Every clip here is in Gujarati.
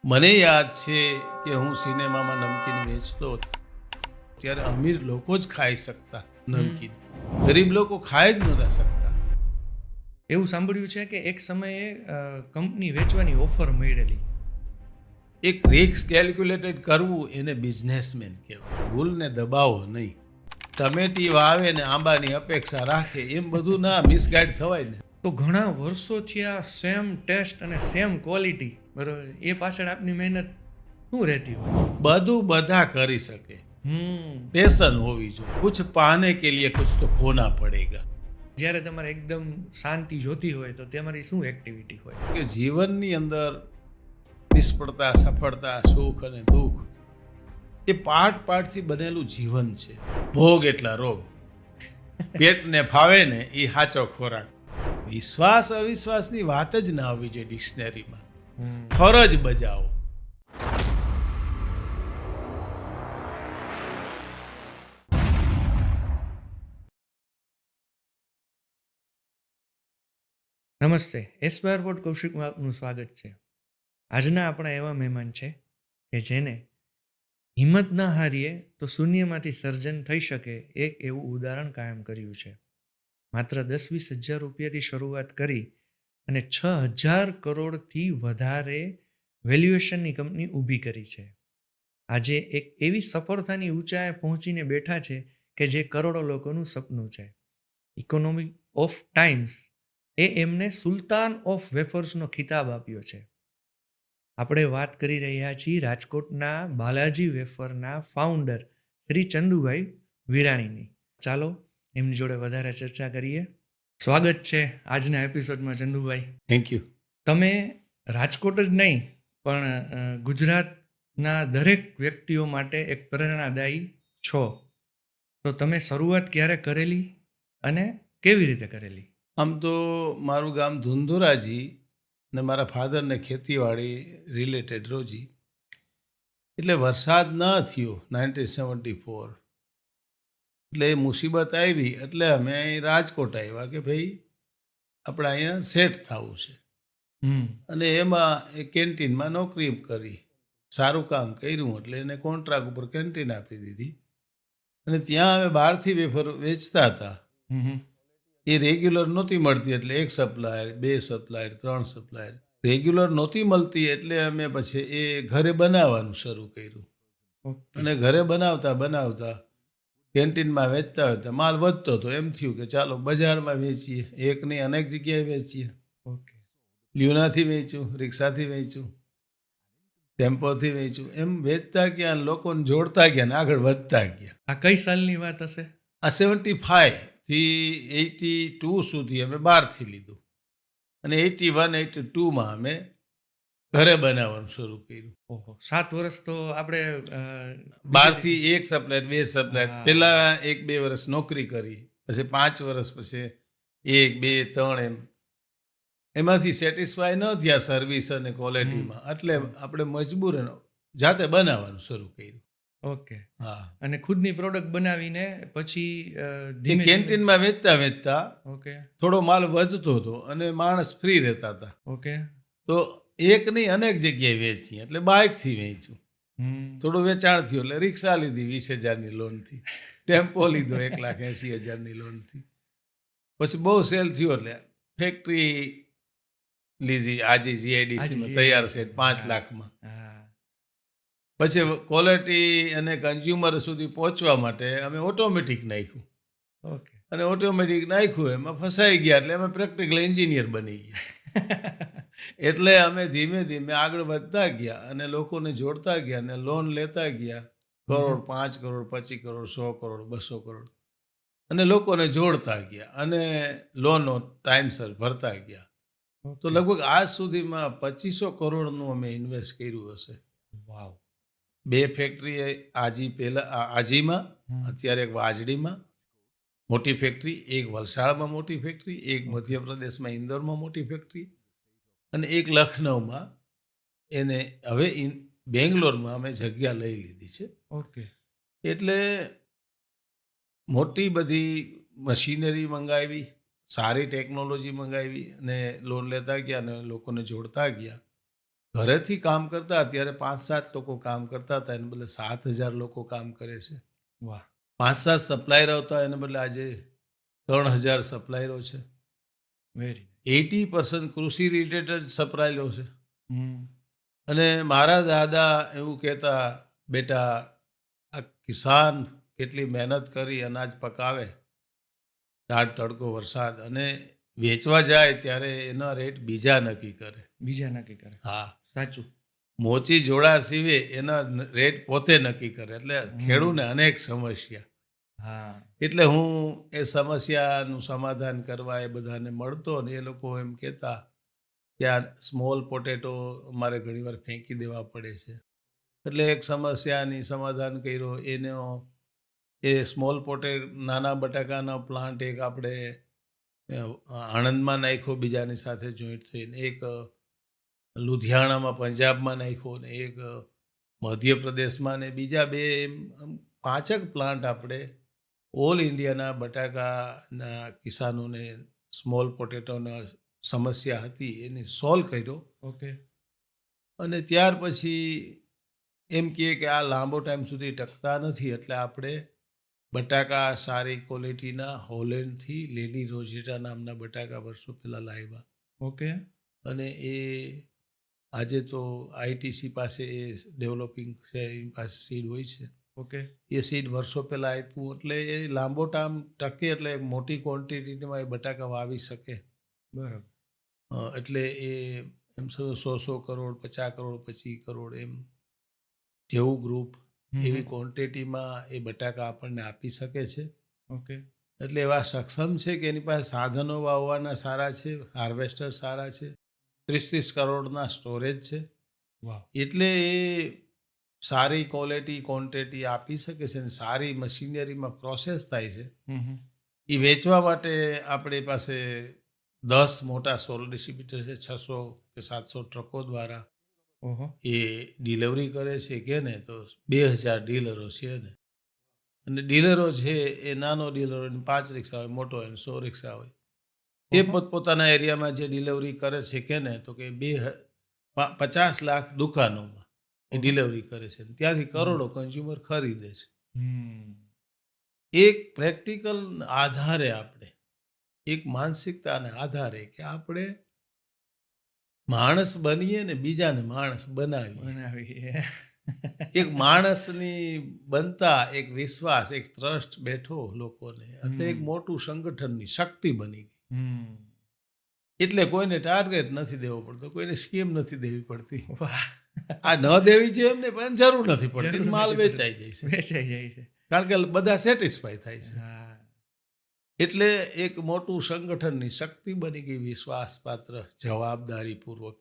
મને યાદ છે કે હું સિનેમામાં નમકીન વેચતો હતો ત્યારે અમીર લોકો જ ખાઈ શકતા નમકીન, ગરીબ લોકો ખાઈ જ નહોતા શકતા. એવું સાંભળ્યું છે કે એક સમયે કંપની વેચવાની ઓફર મળેલી. એક રિસ્ક કેલ્ક્યુલેટેડ કરવું એને બિઝનેસમેન કહેવાય. ભૂલને દબાવો નહીં. ટમેટી વાવે ને આંબાની અપેક્ષા રાખે એમ બધું ના મિસગાઈડ થવાય ને. તો ઘણા વર્ષોથી આ સેમ ટેસ્ટ અને સેમ ક્વોલિટી, બરોબર, એ પાછળ આપની મહેનત શું રહેતી હોય? બધું બધા કરી શકે, પેશન હોવી જોઈએ. કુછ પાને કે લીએ કુછ તો ખોના પડેગા. જ્યારે તમારે એકદમ શાંતિ જોતી હોય તો તમારી શું એક્ટિવિટી હોય? કે જીવનની અંદર નિષ્ફળતા, સફળતા, સુખ અને દુઃખ એ પાર્ટથી બનેલું જીવન છે. ભોગ એટલા રોગ. પેટને ફાવે ને એ સાચો ખોરાક. વિશ્વાસ અવિશ્વાસની વાત જ ના આવવી જોઈએ ડિક્શનરીમાં. ફરજ બજાવો. નમસ્તે, એસ્પાયર પોડ કૌશિકમાં આપનું સ્વાગત છે. આજના આપણા એવા મહેમાન છે કે જેને હિંમત ના હારીએ તો શૂન્યમાંથી સર્જન થઈ શકે એક એવું ઉદાહરણ કાયમ કર્યું છે. માત્ર 10-20 હજાર રૂપિયાથી શરૂઆત કરી અને 6,000 કરોડથી વધારે વેલ્યુએશનની કંપની ઊભી કરી છે. આજે એક એવી સફળતાની ઊંચાઈએ પહોંચીને બેઠા છે કે જે કરોડો લોકોનું સપનું છે. ઇકોનોમી ઓફ ટાઈમ્સ એ એમને સુલતાન ઓફ વેફર્સનો ખિતાબ આપ્યો છે. આપણે વાત કરી રહ્યા છીએ રાજકોટના બાલાજી વેફરના ફાઉન્ડર શ્રી ચંદુભાઈ વિરાણીની. ચાલો એમની જોડે વધારે ચર્ચા કરીએ. સ્વાગત છે આજના એપિસોડમાં ચંદુભાઈ. Thank you. તમે રાજકોટ જ નહીં પણ ગુજરાતના દરેક વ્યક્તિઓ માટે એક પ્રેરણાદાયી છો. તો તમે શરૂઆત ક્યારે કરેલી અને કેવી રીતે કરેલી? આમ તો મારું ગામ ધુંધુરાજી ને મારા ફાધરને ખેતીવાડી રિલેટેડ રોજી. એટલે વરસાદ ન થયો 1974. એટલે એ મુસીબત આવી એટલે અમે અહીં રાજકોટ આવ્યા કે ભાઈ આપણે અહીંયા સેટ થવું છે. અને એમાં એ કેન્ટીનમાં નોકરી કરી. સારું કામ કર્યું એટલે એને કોન્ટ્રાક્ટ ઉપર કેન્ટીન આપી દીધી. અને ત્યાં અમે બહારથી વેફર વેચતા હતા. એ રેગ્યુલર નહોતી મળતી એટલે એક સપ્લાયર, 2 સપ્લાયર, 3 સપ્લાયર. રેગ્યુલર નહોતી મળતી એટલે અમે પછી એ ઘરે બનાવવાનું શરૂ કર્યું. અને ઘરે બનાવતા કેન્ટીનમાં વેચતા હતા. માલ વધતો હતો. એમ થયું કે ચાલો બજારમાં વેચીએ. એક નહીં અનેક જગ્યાએ વેચીએ. લ્યુનાથી વેચ્યું, રિક્ષાથી વેચ્યું, ટેમ્પોથી વેચ્યું. એમ વેચતા ગયા, લોકોને જોડતા ગયા ને આગળ વધતા ગયા. આ કઈ સાલની વાત હશે? આ 75થી 82 સુધી અમે બહારથી લીધું. અને 81, 82માં અમે ઘરે બનાવવાનું શરૂ કર્યું. ઓહો, 7 વર્ષ તો આપણે બહારથી એક સપ્લાયર, 2 સપ્લાયર. પહેલા 1-2 વર્ષ નોકરી કરી, પછી 5 વર્ષ પછી 1, 2, 3 એમ. એમાંથી સેટિસ્ફાય ન થયા સર્વિસ અને ક્વોલિટીમાં એટલે આપણે મજબૂર જાતે બનાવવાનું શરૂ કર્યું. ઓકે. હા. અને ખુદની પ્રોડક્ટ બનાવીને પછી કેન્ટીનમાં વેચતા ઓકે થોડો માલ વધતો હતો અને માણસ ફ્રી રહેતા હતા. ઓકે. તો એક નહીં અનેક જગ્યાએ વેચી. એટલે બાઇકથી વેચ્યું. થોડું વેચાણ થયું એટલે રિક્ષા લીધી 20,000ની લોનથી. ટેમ્પો લીધો 1,80,000ની લોનથી. પછી બહુ સેલ થયો એટલે ફેક્ટરી લીધી. આજે જીઆઈડીસીમાં તૈયાર છે 5 લાખમાં. પછી ક્વોલિટી અને કન્ઝ્યુમર સુધી પહોંચવા માટે અમે ઓટોમેટિક નાખ્યું. ઓકે. અને ઓટોમેટિક નાખ્યું એમાં ફસાઈ ગયા એટલે અમે પ્રેક્ટિકલ એન્જિનિયર બની ગયા. એટલે અમે ધીમે ધીમે આગળ વધતા ગયા અને લોકોને જોડતા ગયા અને લોન લેતા ગયા. કરોડ, 5 કરોડ, 25 કરોડ, 100 કરોડ, 200 કરોડ. અને લોકોને જોડતા ગયા અને લોનો ટાઈમસર ભરતા ગયા. તો લગભગ આજ સુધીમાં 2500 કરોડનું અમે ઇન્વેસ્ટ કર્યું હશે. વાવ. 2 ફેક્ટરી આજીમાં, અત્યારે એક વાજડીમાં મોટી ફેક્ટરી, એક વલસાડમાં મોટી ફેક્ટરી, એક મધ્યપ્રદેશમાં ઇન્દોરમાં મોટી ફેક્ટરી અને એક લખનઉમાં. એને હવે બેંગ્લોરમાં અમે જગ્યા લઈ લીધી છે. ઓકે. એટલે મોટી બધી મશીનરી મંગાવી, સારી ટેકનોલોજી મંગાવી અને લોન લેતા ગયા અને લોકોને જોડતા ગયા. ઘરેથી કામ કરતા ત્યારે 5-7 લોકો કામ કરતા હતા, એને બદલે 7,000 લોકો કામ કરે છે. વાહ 5-7 સપ્લાયરો હતા, એને બદલે આજે 3,000 સપ્લાયરો છે. વેરી 80% કૃષિ રિલેટેડ સપ્લાયરો છે. હમ અને મારા દાદા એવું કહેતા, બેટા આ કિસાન કેટલી મહેનત કરી અનાજ પકાવે, ટાઢ તડકો વરસાદ, અને વેચવા જાય ત્યારે એના રેટ બીજા નક્કી કરે. બીજા નક્કી કરે હા, સાચું મોચી જોડા સીવે એના રેટ પોતે નક્કી કરે, એટલે ખેડૂતને અનેક સમસ્યા. હા એટલે હું એ સમસ્યાનું સમાધાન કરવા એ બધાને મળતો, ને એ લોકો એમ કહેતા કે આ સ્મોલ પોટેટો અમારે ઘણીવાર ફેંકી દેવા પડે છે. એટલે એક સમસ્યાની સમાધાન કર્યો એનો. એ સ્મોલ પોટેટ નાના બટાકાનો પ્લાન્ટ એક આપણે આણંદમાં નાખ્યો, બીજાની સાથે જોઈન્ટ થઈને. એક લુધિયાણામાં પંજાબમાં નાખ્યો, ને એક મધ્યપ્રદેશમાં, ને બીજા બે એમ 5 પ્લાન્ટ આપણે ઓલ ઇન્ડિયાના બટાકાના કિસાનોને સ્મોલ પોટેટોના સમસ્યા હતી એને સોલ્વ કર્યો. ઓકે અને ત્યાર પછી એમ કહે કે આ લાંબો ટાઈમ સુધી ટકતા નથી, એટલે આપણે બટાકા સારી ક્વોલિટીના હોલેન્ડથી લેડી રોઝેટા નામના બટાકા વર્ષો પહેલાં લાવ્યા. ઓકે અને એ આજે તો આઈટીસી પાસે એ ડેવલપિંગ છે, એની પાસે સીડ હોય છે. ઓકે એ સીડ વર્ષો પહેલાં આપ્યું, એટલે એ લાંબો ટાઈમ ટકે, એટલે મોટી ક્વોન્ટિટીમાં એ બટાકા વાવી શકે. બરાબર એટલે એ એમ 100 કરોડ 50 કરોડ 25 કરોડ એમ જેવું ગ્રુપ એવી ક્વોન્ટિટીમાં એ બટાકા આપણને આપી શકે છે. ઓકે એટલે એવા સક્ષમ છે કે એની પાસે સાધનો વાવવાના સારા છે, હાર્વેસ્ટર સારા છે, 30 કરોડના સ્ટોરેજ છે. વાહ એટલે એ સારી ક્વોલિટી ક્વોન્ટિટી આપી શકે છે, અને સારી મશીનરીમાં પ્રોસેસ થાય છે. એ વેચવા માટે આપણી પાસે 10 મોટા સોલ ડિસ્ટ્રીબ્યુટર છે, 600 કે 700 ટ્રકો દ્વારા ઓહો એ ડિલિવરી કરે છે. કે ને તો 2,000 ડીલરો છે ને. અને ડીલરો છે એ નાનો ડીલર હોય, 5 રિક્ષા હોય, મોટો હોય, 100 રિક્ષા હોય. એ ઓહો. પોતપોતાના એરિયામાં જે ડિલિવરી કરે છે, કે ને તો કે 50 લાખ દુકાનોમાં એ ઓહો. ડિલિવરી કરે છે. ત્યાંથી કરોડો કન્ઝ્યુમર ખરીદે છે. હમ એક પ્રેક્ટિકલ આધારે આપણે, એક માનસિકતાના આધારે કે આપણે માણસ બનીએ ને બીજાને માણસ બનાવીએ. બનાવી એક માણસની બનતા એક વિશ્વાસ, એક ટ્રસ્ટ બેઠો લોકોને, એટલે એક મોટું સંગઠનની શક્તિ બની ગઈ. હમ એટલે કોઈને ટાર્ગેટ નથી દેવો પડતો, કોઈને સ્કીમ નથી દેવી પડતી. વાહ આ ન દેવી જોઈએ એમને પણ જરૂર નથી પડતી, જરૂર માલ નથી વેચાઈ જાય છે. વેચાઈ જાય છે કારણ કે બધા સેટિસ્ફાય થાય છે. હા એટલે એક મોટું સંગઠનની શક્તિ બની ગઈ, વિશ્વાસપાત્ર, જવાબદારીપૂર્વક.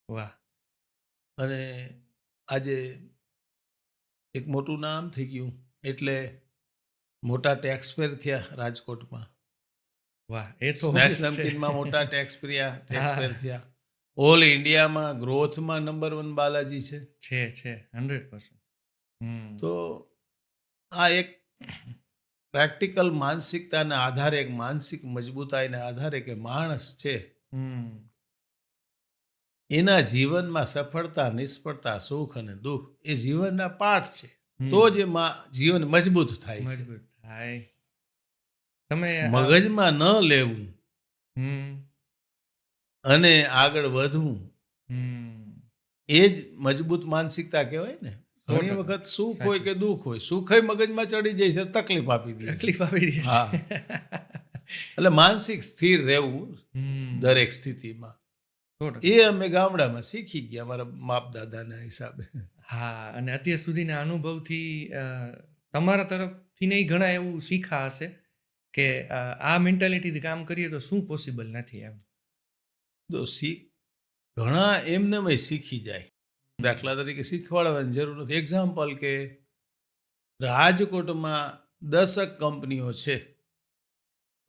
વાહ અને આજે એક મોટું નામ થઈ ગયું, એટલે મોટા ટેક્સ પેર થયા રાજકોટમાં. વાહ એ તો સ્નેક્સ obvious છે. નમકીનમાં મોટા ટેક્સ હા. પેર થયા. ઓલ ઇન્ડિયામાં ગ્રોથમાં નંબર 1 બાલાજી છે. છે 100% હમ તો આ એક પ્રેક્ટિકલ માનસિકતાના આધારે, એક માનસિક મજબૂતાઈના આધારે કે માણસ છે હમ એના જીવનમાં સફળતા, નિષ્ફળતા, સુખ અને દુઃખ એ જીવનના પાઠ છે. હમ. તો જ જીવન મજબૂત થાય છે. મજબૂત થાય તમે મગજમાં ન લેવું હમ અને આગળ વધવું, હમ એ જ મજબૂત માનસિકતા કહેવાય ને. 100% ઘણી વખત સુખ હોય કે દુઃખ હોય, સુખ મગજમાં ચડી જાય છે, તકલીફ આપી દે છે. તકલીફ આપી દે છે હા. એટલે માનસિક સ્થિર રહેવું હમ દરેક સ્થિતિમાં, 100%. એ અમે ગામડામાં શીખી ગયા અમારા બાપ દાદાના હિસાબે. હા અને અત્યાર સુધીના અનુભવથી તમારા તરફથી નહીં ઘણા એવું શીખા હશે કે આ મેન્ટાલિટીથી કામ કરીએ તો શું પોસિબલ નથી એમ. તો ઘણા એમને શીખી જાય. દાખલા તરીકે શીખવાડવાની જરૂર નથી. એક્ઝામ્પલ કે રાજકોટમાં 10 કંપનીઓ છે,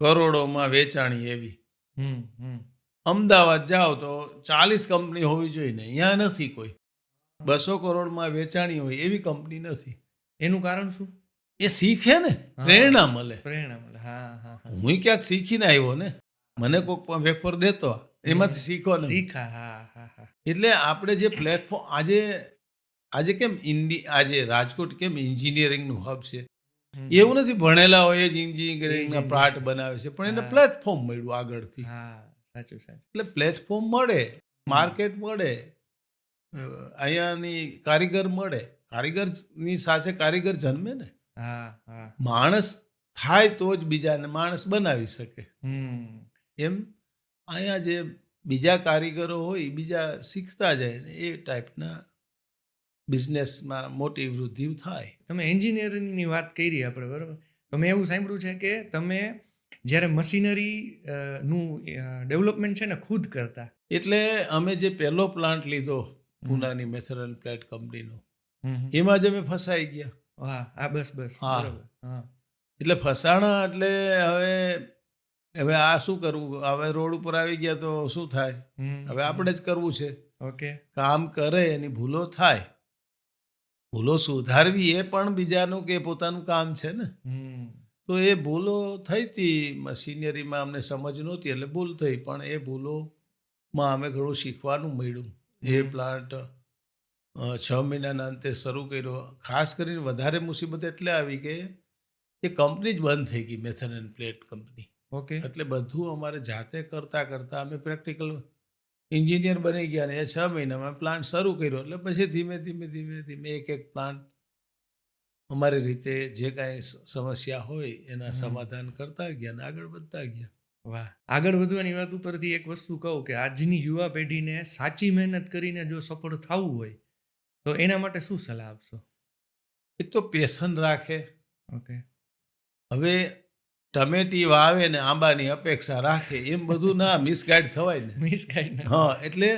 કરોડોમાં વેચાણી એવી. હમ હમ અમદાવાદ જાઓ તો 40 કંપની હોવી જોઈએ ને, અહીંયા નથી કોઈ. 200 કરોડમાં વેચાણી હોય એવી કંપની નથી. એનું કારણ શું? એ શીખે ને, હા. પ્રેરણા મળે. પ્રેરણા મળે હા હા હા. હું ક્યાંક શીખીને આવ્યો ને, મને કોઈક વેફર દેતો એમાંથી શીખવાનું. શીખા હા હા હા એટલે આપણે જે પ્લેટફોર્મ આજે કેમ આજે રાજકોટ કેમ એન્જિનિયરિંગનું હબ છે, હમ. એવું નથી ભણેલા હોય જ એ જ એન્જિનિયરિંગના engineer. પ્લાન્ટ બનાવે છે, પણ એને હા. પ્લેટફોર્મ મળ્યું આગળથી. હા, સાચું સાચું. એટલે પ્લેટફોર્મ મળે, હમ. માર્કેટ મળે, અહીંયાની કારીગર મળે, કારીગરની સાથે કારીગર જન્મે ને. હા હા. માણસ થાય તો જ બીજાને માણસ બનાવી શકે. હમ. એમ અહીંયા જે બીજા કારીગરો હોય એ બીજા શીખતા જાય ને એ ટાઈપના બિઝનેસમાં મોટી વૃદ્ધિ થાય. તમે એન્જિનિયરિંગની વાત કરી આપણે, બરાબર? તો મેં એવું સાંભળ્યું છે કે તમે જ્યારે મશીનરી નું ડેવલપમેન્ટ છે ને ખુદ કરતા. એટલે અમે જે પહેલો પ્લાન્ટ લીધો હમ. પૂનાની મેથરન પ્લેટ કંપનીનો, હમ. એમાં જ અમે ફસાઈ ગયા. વાહ, આ બસ બસ, હા. બરાબર. હા. એટલે ફસાણા એટલે હવે હવે આ શું કરવું, હવે રોડ ઉપર આવી ગયા તો શું થાય, હમ. હવે આપણે જ કરવું છે. ઓકે. કામ કરે એની ભૂલો થાય, ભૂલો સુધારવી એ પણ બીજાનું કે પોતાનું કામ છે ને. હમ. તો એ ભૂલો થઈ હતી મશીનરીમાં, અમને સમજ નહોતી એટલે ભૂલ થઈ, પણ એ ભૂલોમાં અમે ઘણું શીખવાનું મળ્યું. એ હમ. પ્લાન્ટ 6 મહિનાના અંતે શરૂ કર્યો. ખાસ કરીને વધારે મુસીબત એટલે આવી કે એ કંપની જ બંધ થઈ ગઈ, method and plate company. Okay. એટલે બધું અમારે જાતે કરતાં કરતાં અમે પ્રેક્ટિકલ એન્જિનિયર બની ગયા, ને એ 6 મહિનામાં પ્લાન્ટ શરૂ કર્યો. એટલે પછી ધીમે ધીમે ધીમે ધીમે એક એક પ્લાન્ટ અમારી રીતે જે કાંઈ સમસ્યા હોય એના હમ. સમાધાન કરતા ગયા ને આગળ વધતા ગયા. વાહ. આગળ વધવાની વાત ઉપરથી એક વસ્તુ કહું કે આજની યુવા પેઢીને સાચી મહેનત કરીને જો સફળ થવું હોય તો એના માટે શું સલાહ આપશો? એક તો પેશન રાખે. ઓકે. હવે ટમેટી વાવે ને આંબાની અપેક્ષા રાખે એમ બધું ના, મિસગાઈડ થવાય ને. મિસ કાંઈ ના. હા, એટલે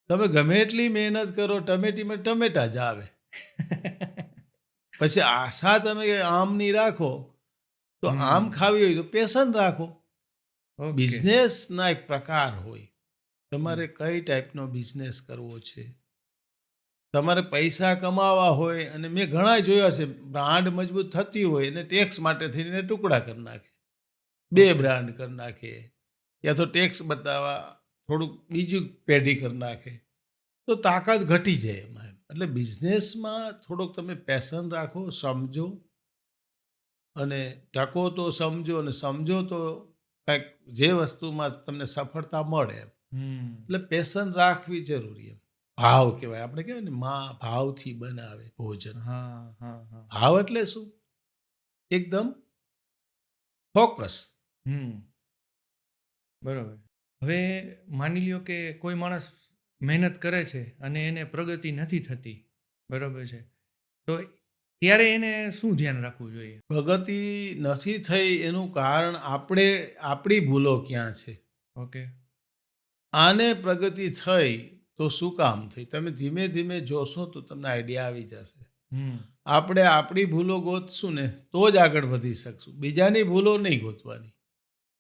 તમે ગમે એટલી મહેનત કરો, ટમેટીમાં ટમેટા જ આવે. પછી આશા તમે આમની રાખો તો આમ હમ. ખાવી હોય તો પેશન રાખો. ઓકે. બિઝનેસના એક પ્રકાર હોય, હમ. તમારે કઈ ટાઈપનો બિઝનેસ કરવો છે. તમારે પૈસા કમાવા હોય, અને મેં ઘણા જોયા છે બ્રાન્ડ મજબૂત થતી હોય અને ટેક્સ માટે થઈને ટુકડા કરી નાખે, 2 ઓકે. બ્રાન્ડ કરી નાખે, યા તો ટેક્સ બતાવવા થોડુંક બીજું પેઢી કરી નાખે, તો તાકાત ઘટી જાય એમાં એમ. એટલે બિઝનેસમાં થોડોક તમે પેશન રાખો, સમજો, અને ટકો તો સમજો, અને સમજો તો કંઈક જે વસ્તુમાં તમને સફળતા મળે એમ. હમ. એટલે પેશન રાખવી જરૂરી એમ. ભાવ કહેવાય, આપણે કહેવાય ને માં ભાવથી બનાવે ભોજન. હા હા હા. ભાવ એટલે શું? એકદમ ફોકસ. હમ. બરાબર. હવે માની લ્યો કે કોઈ માણસ મહેનત કરે છે અને એને પ્રગતિ નથી થતી, બરાબર છે, તો ત્યારે એને શું ધ્યાન રાખવું જોઈએ? પ્રગતિ નથી થઈ એનું કારણ આપણી ભૂલો ક્યાં છે. ઓકે. આને પ્રગતિ થઈ તો શું કામ થઈ, તમે ધીમે ધીમે જોશો તો તમને આઈડિયા આવી જશે. હમ. આપણે આપણી ભૂલો ગોતશું ને તો જ આગળ વધી શકશું, બીજાની ભૂલો નહીં ગોતવાની.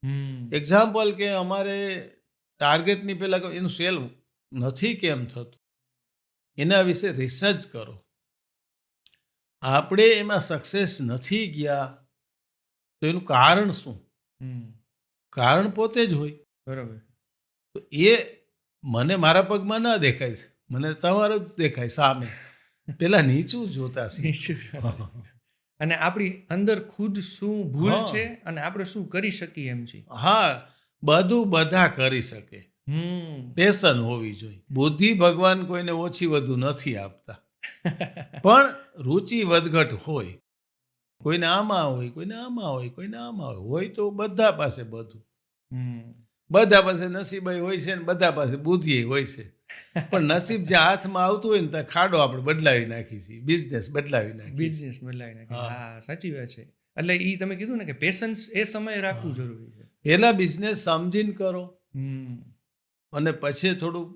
હમ. એક્ઝામ્પલ કે અમારે ટાર્ગેટની પહેલાં એનું સેલ નથી કેમ થતું, એના વિશે રિસર્ચ કરો. આપણે એમાં સક્સેસ નથી ગયા તો એનું કારણ શું? હમ. કારણ પોતે જ હોય. બરાબર. તો એ મને મારા પગમાં ના દેખાય છે, મને તમારું જ દેખાય સામે. પેલા નીચું જોતા શીખો. અને આપણી અંદર ખુદ શું ભૂલ હા. છે અને આપણે શું કરી શકીએ એમ છે. હા, બધું બધા કરી શકે. હમ. પેશન હોવી જોઈએ. બુદ્ધિ ભગવાન કોઈને ઓછી વધુ નથી આપતા, પણ રુચિ વધઘટ હોય. કોઈને આમાં હોય, કોઈને આમાં હોય, કોઈને આમાં હોય. હોય તો બધા પાસે બધું. હમ. બધા પાસે નસીબાઈ હોય છે ને બધા પાસે બુદ્ધિ હોય છે. પણ નસીબ જે હાથમાં આવતું હોય ને ત્યાં ખાડો આપણે બદલાવી નાખી છીએ, બિઝનેસ બદલાવી નાખીએ છીએ. બિઝનેસ બદલાવી નાખે. હા. હા, સાચી વાત છે. એટલે એ તમે કીધું ને કે પેશન્સ એ સમયે રાખવું હા. જરૂરી છે. પહેલા બિઝનેસ સમજીને કરો, હમ. અને પછી થોડું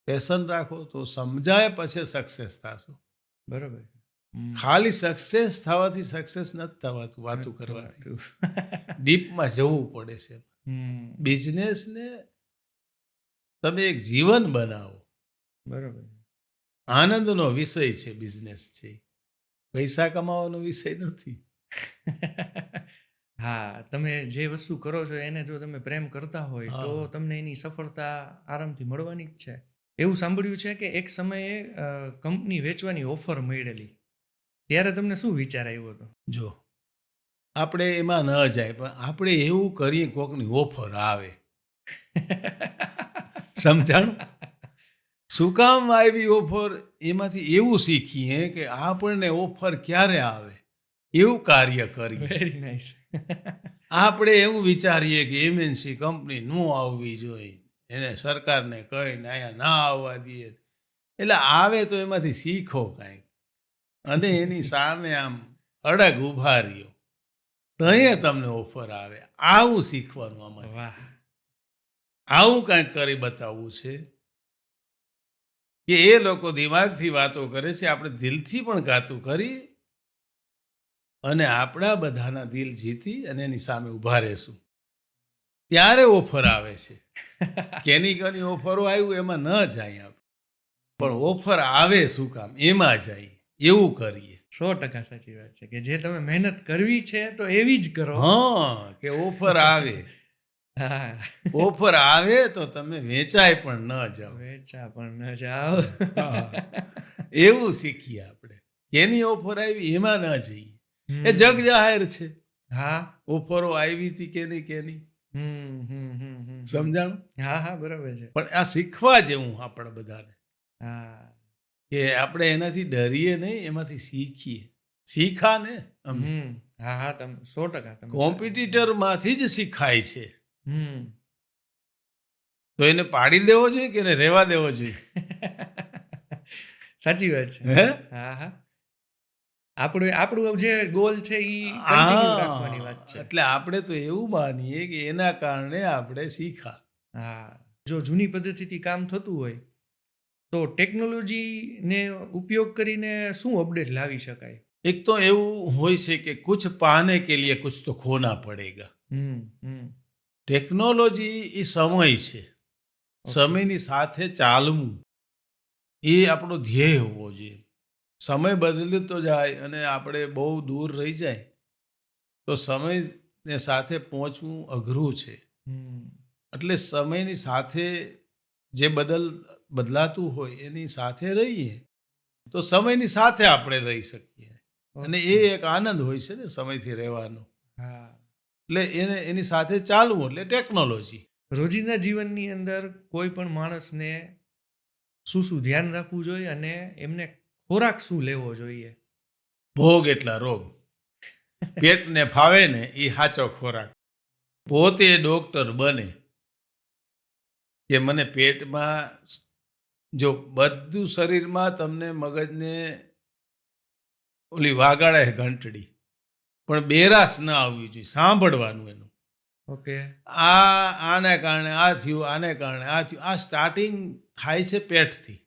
પેશન રાખો તો સમજાય, પછી સક્સેસ થશો. બરાબર. હમ. ખાલી સક્સેસ થવાથી સક્સેસ નથી થવાતું, વાતું નથી કરવાથી. થવાતું. ડીપમાં જવું પડે છે. હમ. બિઝનેસને તમે એક જીવન બનાવો. બરાબર. આનંદનો વિષય છે બિઝનેસ છે. પૈસા કમાવાનો વિષય નથી. હા, તમે જે વસ્તુ કરો છો એને જો તમે પ્રેમ કરતા હોય તો હા. તમને એની સફળતા આરામથી મળવાની જ છે. એવું સાંભળ્યું છે કે એક સમયે કંપની વેચવાની ઓફર મળેલી. ત્યારે તમને શું વિચાર આવ્યો હતો? જો આપણે એમાં ન જાય, પણ આપણે એવું કરીએ કોકની ઓફર આવે. સમજાણું? શું કામ આવી ઓફર? એમાંથી એવું શીખીએ કે આપણને ઓફર ક્યારે આવે, એવું કાર્ય કરીએ. Very nice. આપણે એવું વિચારીએ કે એમએનસી કંપની નો આવવી જોઈએ. એને સરકારને કહીને અહીંયા ના આવવા દઈએ. એટલે આવે તો એમાંથી શીખો કાંઈક અને એની સામે આમ અડગ ઊભા રહ્યો. તઈએ તમને ઓફર આવે. આવું શીખવાનું આમાંથી. વાહ! આવું કાંઈક કરી બતાવવું છે કે એ લોકો દિમાગથી વાતો કરે છે, આપણે દિલથી પણ ગાતું કરી અને આપણા બધાના દિલ જીતી અને એની સામે ઊભા રહેશું. ત્યારે ઓફર આવે છે. કેની કેની ઓફરો આવ્યું એમાં ન જાય આપણે. પણ ઓફર આવે શું કામ એમાં જઈએ. એવું કરીએ. 100% સાચી વાત છે કે જે તમે મહેનત કરવી છે તો એવી જ કરો. હા, કે ઓફર આવે. હા. ઓફર આવે તો તમે વેચાય પણ ન જાઓ. વેચા પણ ન જાઓ. હા. એવું શીખીએ આપણે. કેની ઓફર આવી એમાં ન જઈએ. એ જગ હમ. જાહેર છે. હા. ઓફરો આવી હતી કેની કેની. હમ. સમજાણું? હા, હા, બરાબર છે. પણ આ શીખવા જેવું આપણે બધાને. હા. કે આપણે એનાથી ડરીએ નહીં, એમાંથી શીખીએ. શીખા ને અમે. હા, હા, તમે 100% તમે કોમ્પિટિટરમાંથી જ શીખાય છે. હમ. તો એને પાડી દેવો જોઈએ કે એને રહેવા દેવો જોઈએ? સાચી વાત છે. હે? હા, હા. આપણું જે ગોલ છે ઈ કન્ટિન્યુ રાખવાની વાત હા, છે. એટલે આપણે તો એવું માનીએ કે એના કારણે આપણે શીખા. હા. જો જૂની પદ્ધતિથી કામ થતું હોય તો ટેકનોલોજીને ઉપયોગ કરીને શું અપડેટ લાવી શકાય? એક તો એવું હોય છે કે કુછ પાને કે લીએ કુછ તો ખોના પડેગા. હમ. ટેકનોલોજી એ સમય છે. ઓકે. સમયની સાથે ચાલવું એ આપણો ધ્યેય હોવો જોઈએ. સમય બદલતો જાય અને આપણે બહુ દૂર રહી જાય તો સમયને સાથે પહોંચવું અઘરું છે. હમ. એટલે સમયની સાથે જે બદલાતું હોય એની સાથે રહીએ તો સમયની સાથે આપણે રહી શકીએ અને એ ઓકે. એક આનંદ હોય છે ને સમયથી રહેવાનો. હા. એટલે એની સાથે ચાલવું એટલે ટેકનોલોજી. રોજિંદા જીવનની અંદર કોઈ પણ માણસને શું ધ્યાન રાખવું જોઈએ અને એમને ખોરાક શું લેવો જોઈએ? ભોગ એટલા રોગ. પેટને ફાવે ને એ સાચો ખોરાક. પોતે ડોક્ટર બને કે મને પેટમાં જો બધું શરીરમાં તમને મગજને ઓલી વાગાડે ઘંટડી પણ બેરાશ ન આવવી જોઈએ. સાંભળવાનું એનું. ઓકે. આને કારણે આ થયું, આને કારણે આ થયું. આ સ્ટાર્ટિંગ થાય છે પેટથી.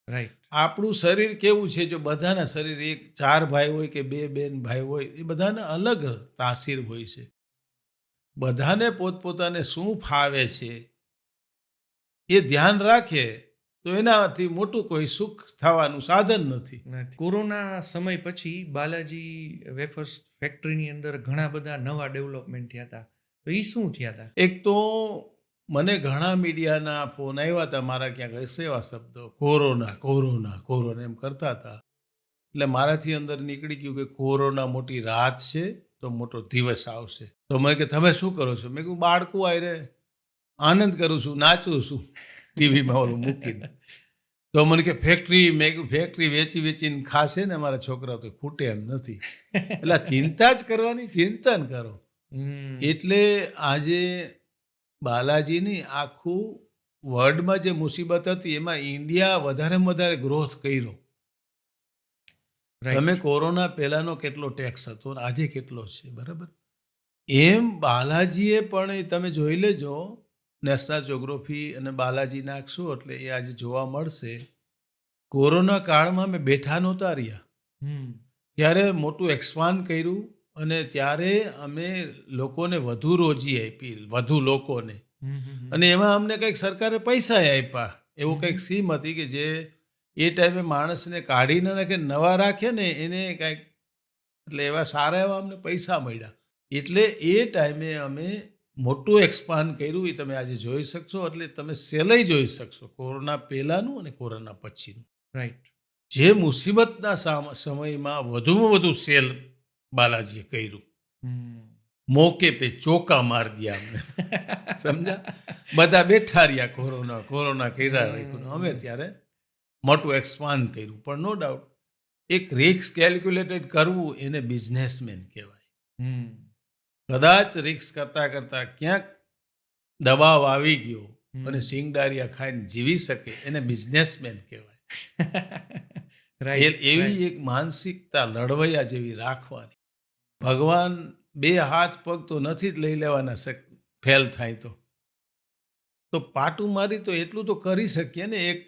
રાઈટ. આપણું શરીર કેવું છે, જો બધાના શરીર એક 4 ભાઈ હોય કે 2 બેન ભાઈ હોય, એ બધાને અલગ તાસીર હોય છે. બધાને પોતપોતાને શું ફાવે છે, એ ધ્યાન રાખે તો એનાથી મોટું કોઈ સુખ થવાનું સાધન નથી. નથી. કોરોના સમય પછી બાલાજી વેફર્સ ફેક્ટરીની અંદર ઘણા બધા નવા ડેવલપમેન્ટ થયા હતા. તો એ શું થયા હતા? એક તો મને ઘણા મીડિયાના ફોન આવ્યા હતા, મારા ક્યાંક હશે એવા શબ્દો, કોરોના, કોરોના, કોરોના એમ કરતા હતા. એટલે મારાથી અંદર નીકળી ગયું કે કોરોના મોટી રાત છે, તો મોટો દિવસ આવશે. તો મેં કે તમે શું કરો છો? મેં કીધું બાળકું આયરે આનંદ કરું છું, નાચું છું ટીવીમાં ઓલું મૂકીને. તો મને કે ફેક્ટરી, મેં કીધું ફેક્ટરી વેચી વેચીને ખાશે ને મારા છોકરા, તો ખૂટે એમ નથી. એટલે આ ચિંતા જ કરવાની, ચિંતન કરો. હમ. એટલે આજે બાલાજીની આખું વર્લ્ડમાં જે મુસીબત હતી એમાં ઇન્ડિયા વધારેમાં વધારે ગ્રોથ કર્યો. તમે રાઈટ. કોરોના પહેલાનો કેટલો ટેક્સ હતો અને આજે કેટલો છે, બરાબર? એમ બાલાજીએ પણ એ તમે જોઈ લેજો, નેશનલ જ્યોગ્રાફી અને બાલાજી નાખશો એટલે એ આજે જોવા મળશે. કોરોના કાળમાં અમે બેઠા નહોતા રહ્યા. હમ. ત્યારે મોટું એક્સપાન્ડ કર્યું અને ત્યારે અમે લોકોને વધુ રોજી આપી, વધુ લોકોને. અને એમાં અમને કંઈક સરકારે પૈસા આપ્યા. એવું કંઈક સ્કીમ હતી કે જે એ ટાઈમે માણસને કાઢી ન નાખે, નવા રાખે ને એને કંઈક, એટલે એવા સારા એવા અમને પૈસા મળ્યા. એટલે એ ટાઈમે અમે મોટું એક્સપાન્ડ કર્યું, એ તમે આજે જોઈ શકશો. એટલે તમે સેલય જોઈ શકશો, કોરોના પહેલાંનું અને કોરોના પછીનું. રાઈટ. જે મુસીબતના સમયમાં વધુમાં વધુ સેલ બાલાજીએ કર્યું, મોકે પે ચોકા માર દિયા અમને. સમજા? બધા બેઠા રહ્યા, કોરોના કર્યા રાખ્યું. અમે ત્યારે મોટું એક્સપાન્ડ કર્યું. પણ નો ડાઉટ એક રિસ્ક કેલ્ક્યુલેટેડ કરવું એને બિઝનેસમેન કહેવાય. કદાચ રિસ્ક કરતા કરતા ક્યાંક દબાવ આવી ગયો અને સિંગડારિયા ખાઈને જીવી શકે એને બિઝનેસમેન કહેવાય. એવી એક માનસિકતા લડવૈયા જેવી રાખવાની. ભગવાન બે હાથ પગ તો નથી જ લઈ લેવાના, ફેલ થાય તો પાટું મારી તો એટલું તો કરી શકીએ ને. એક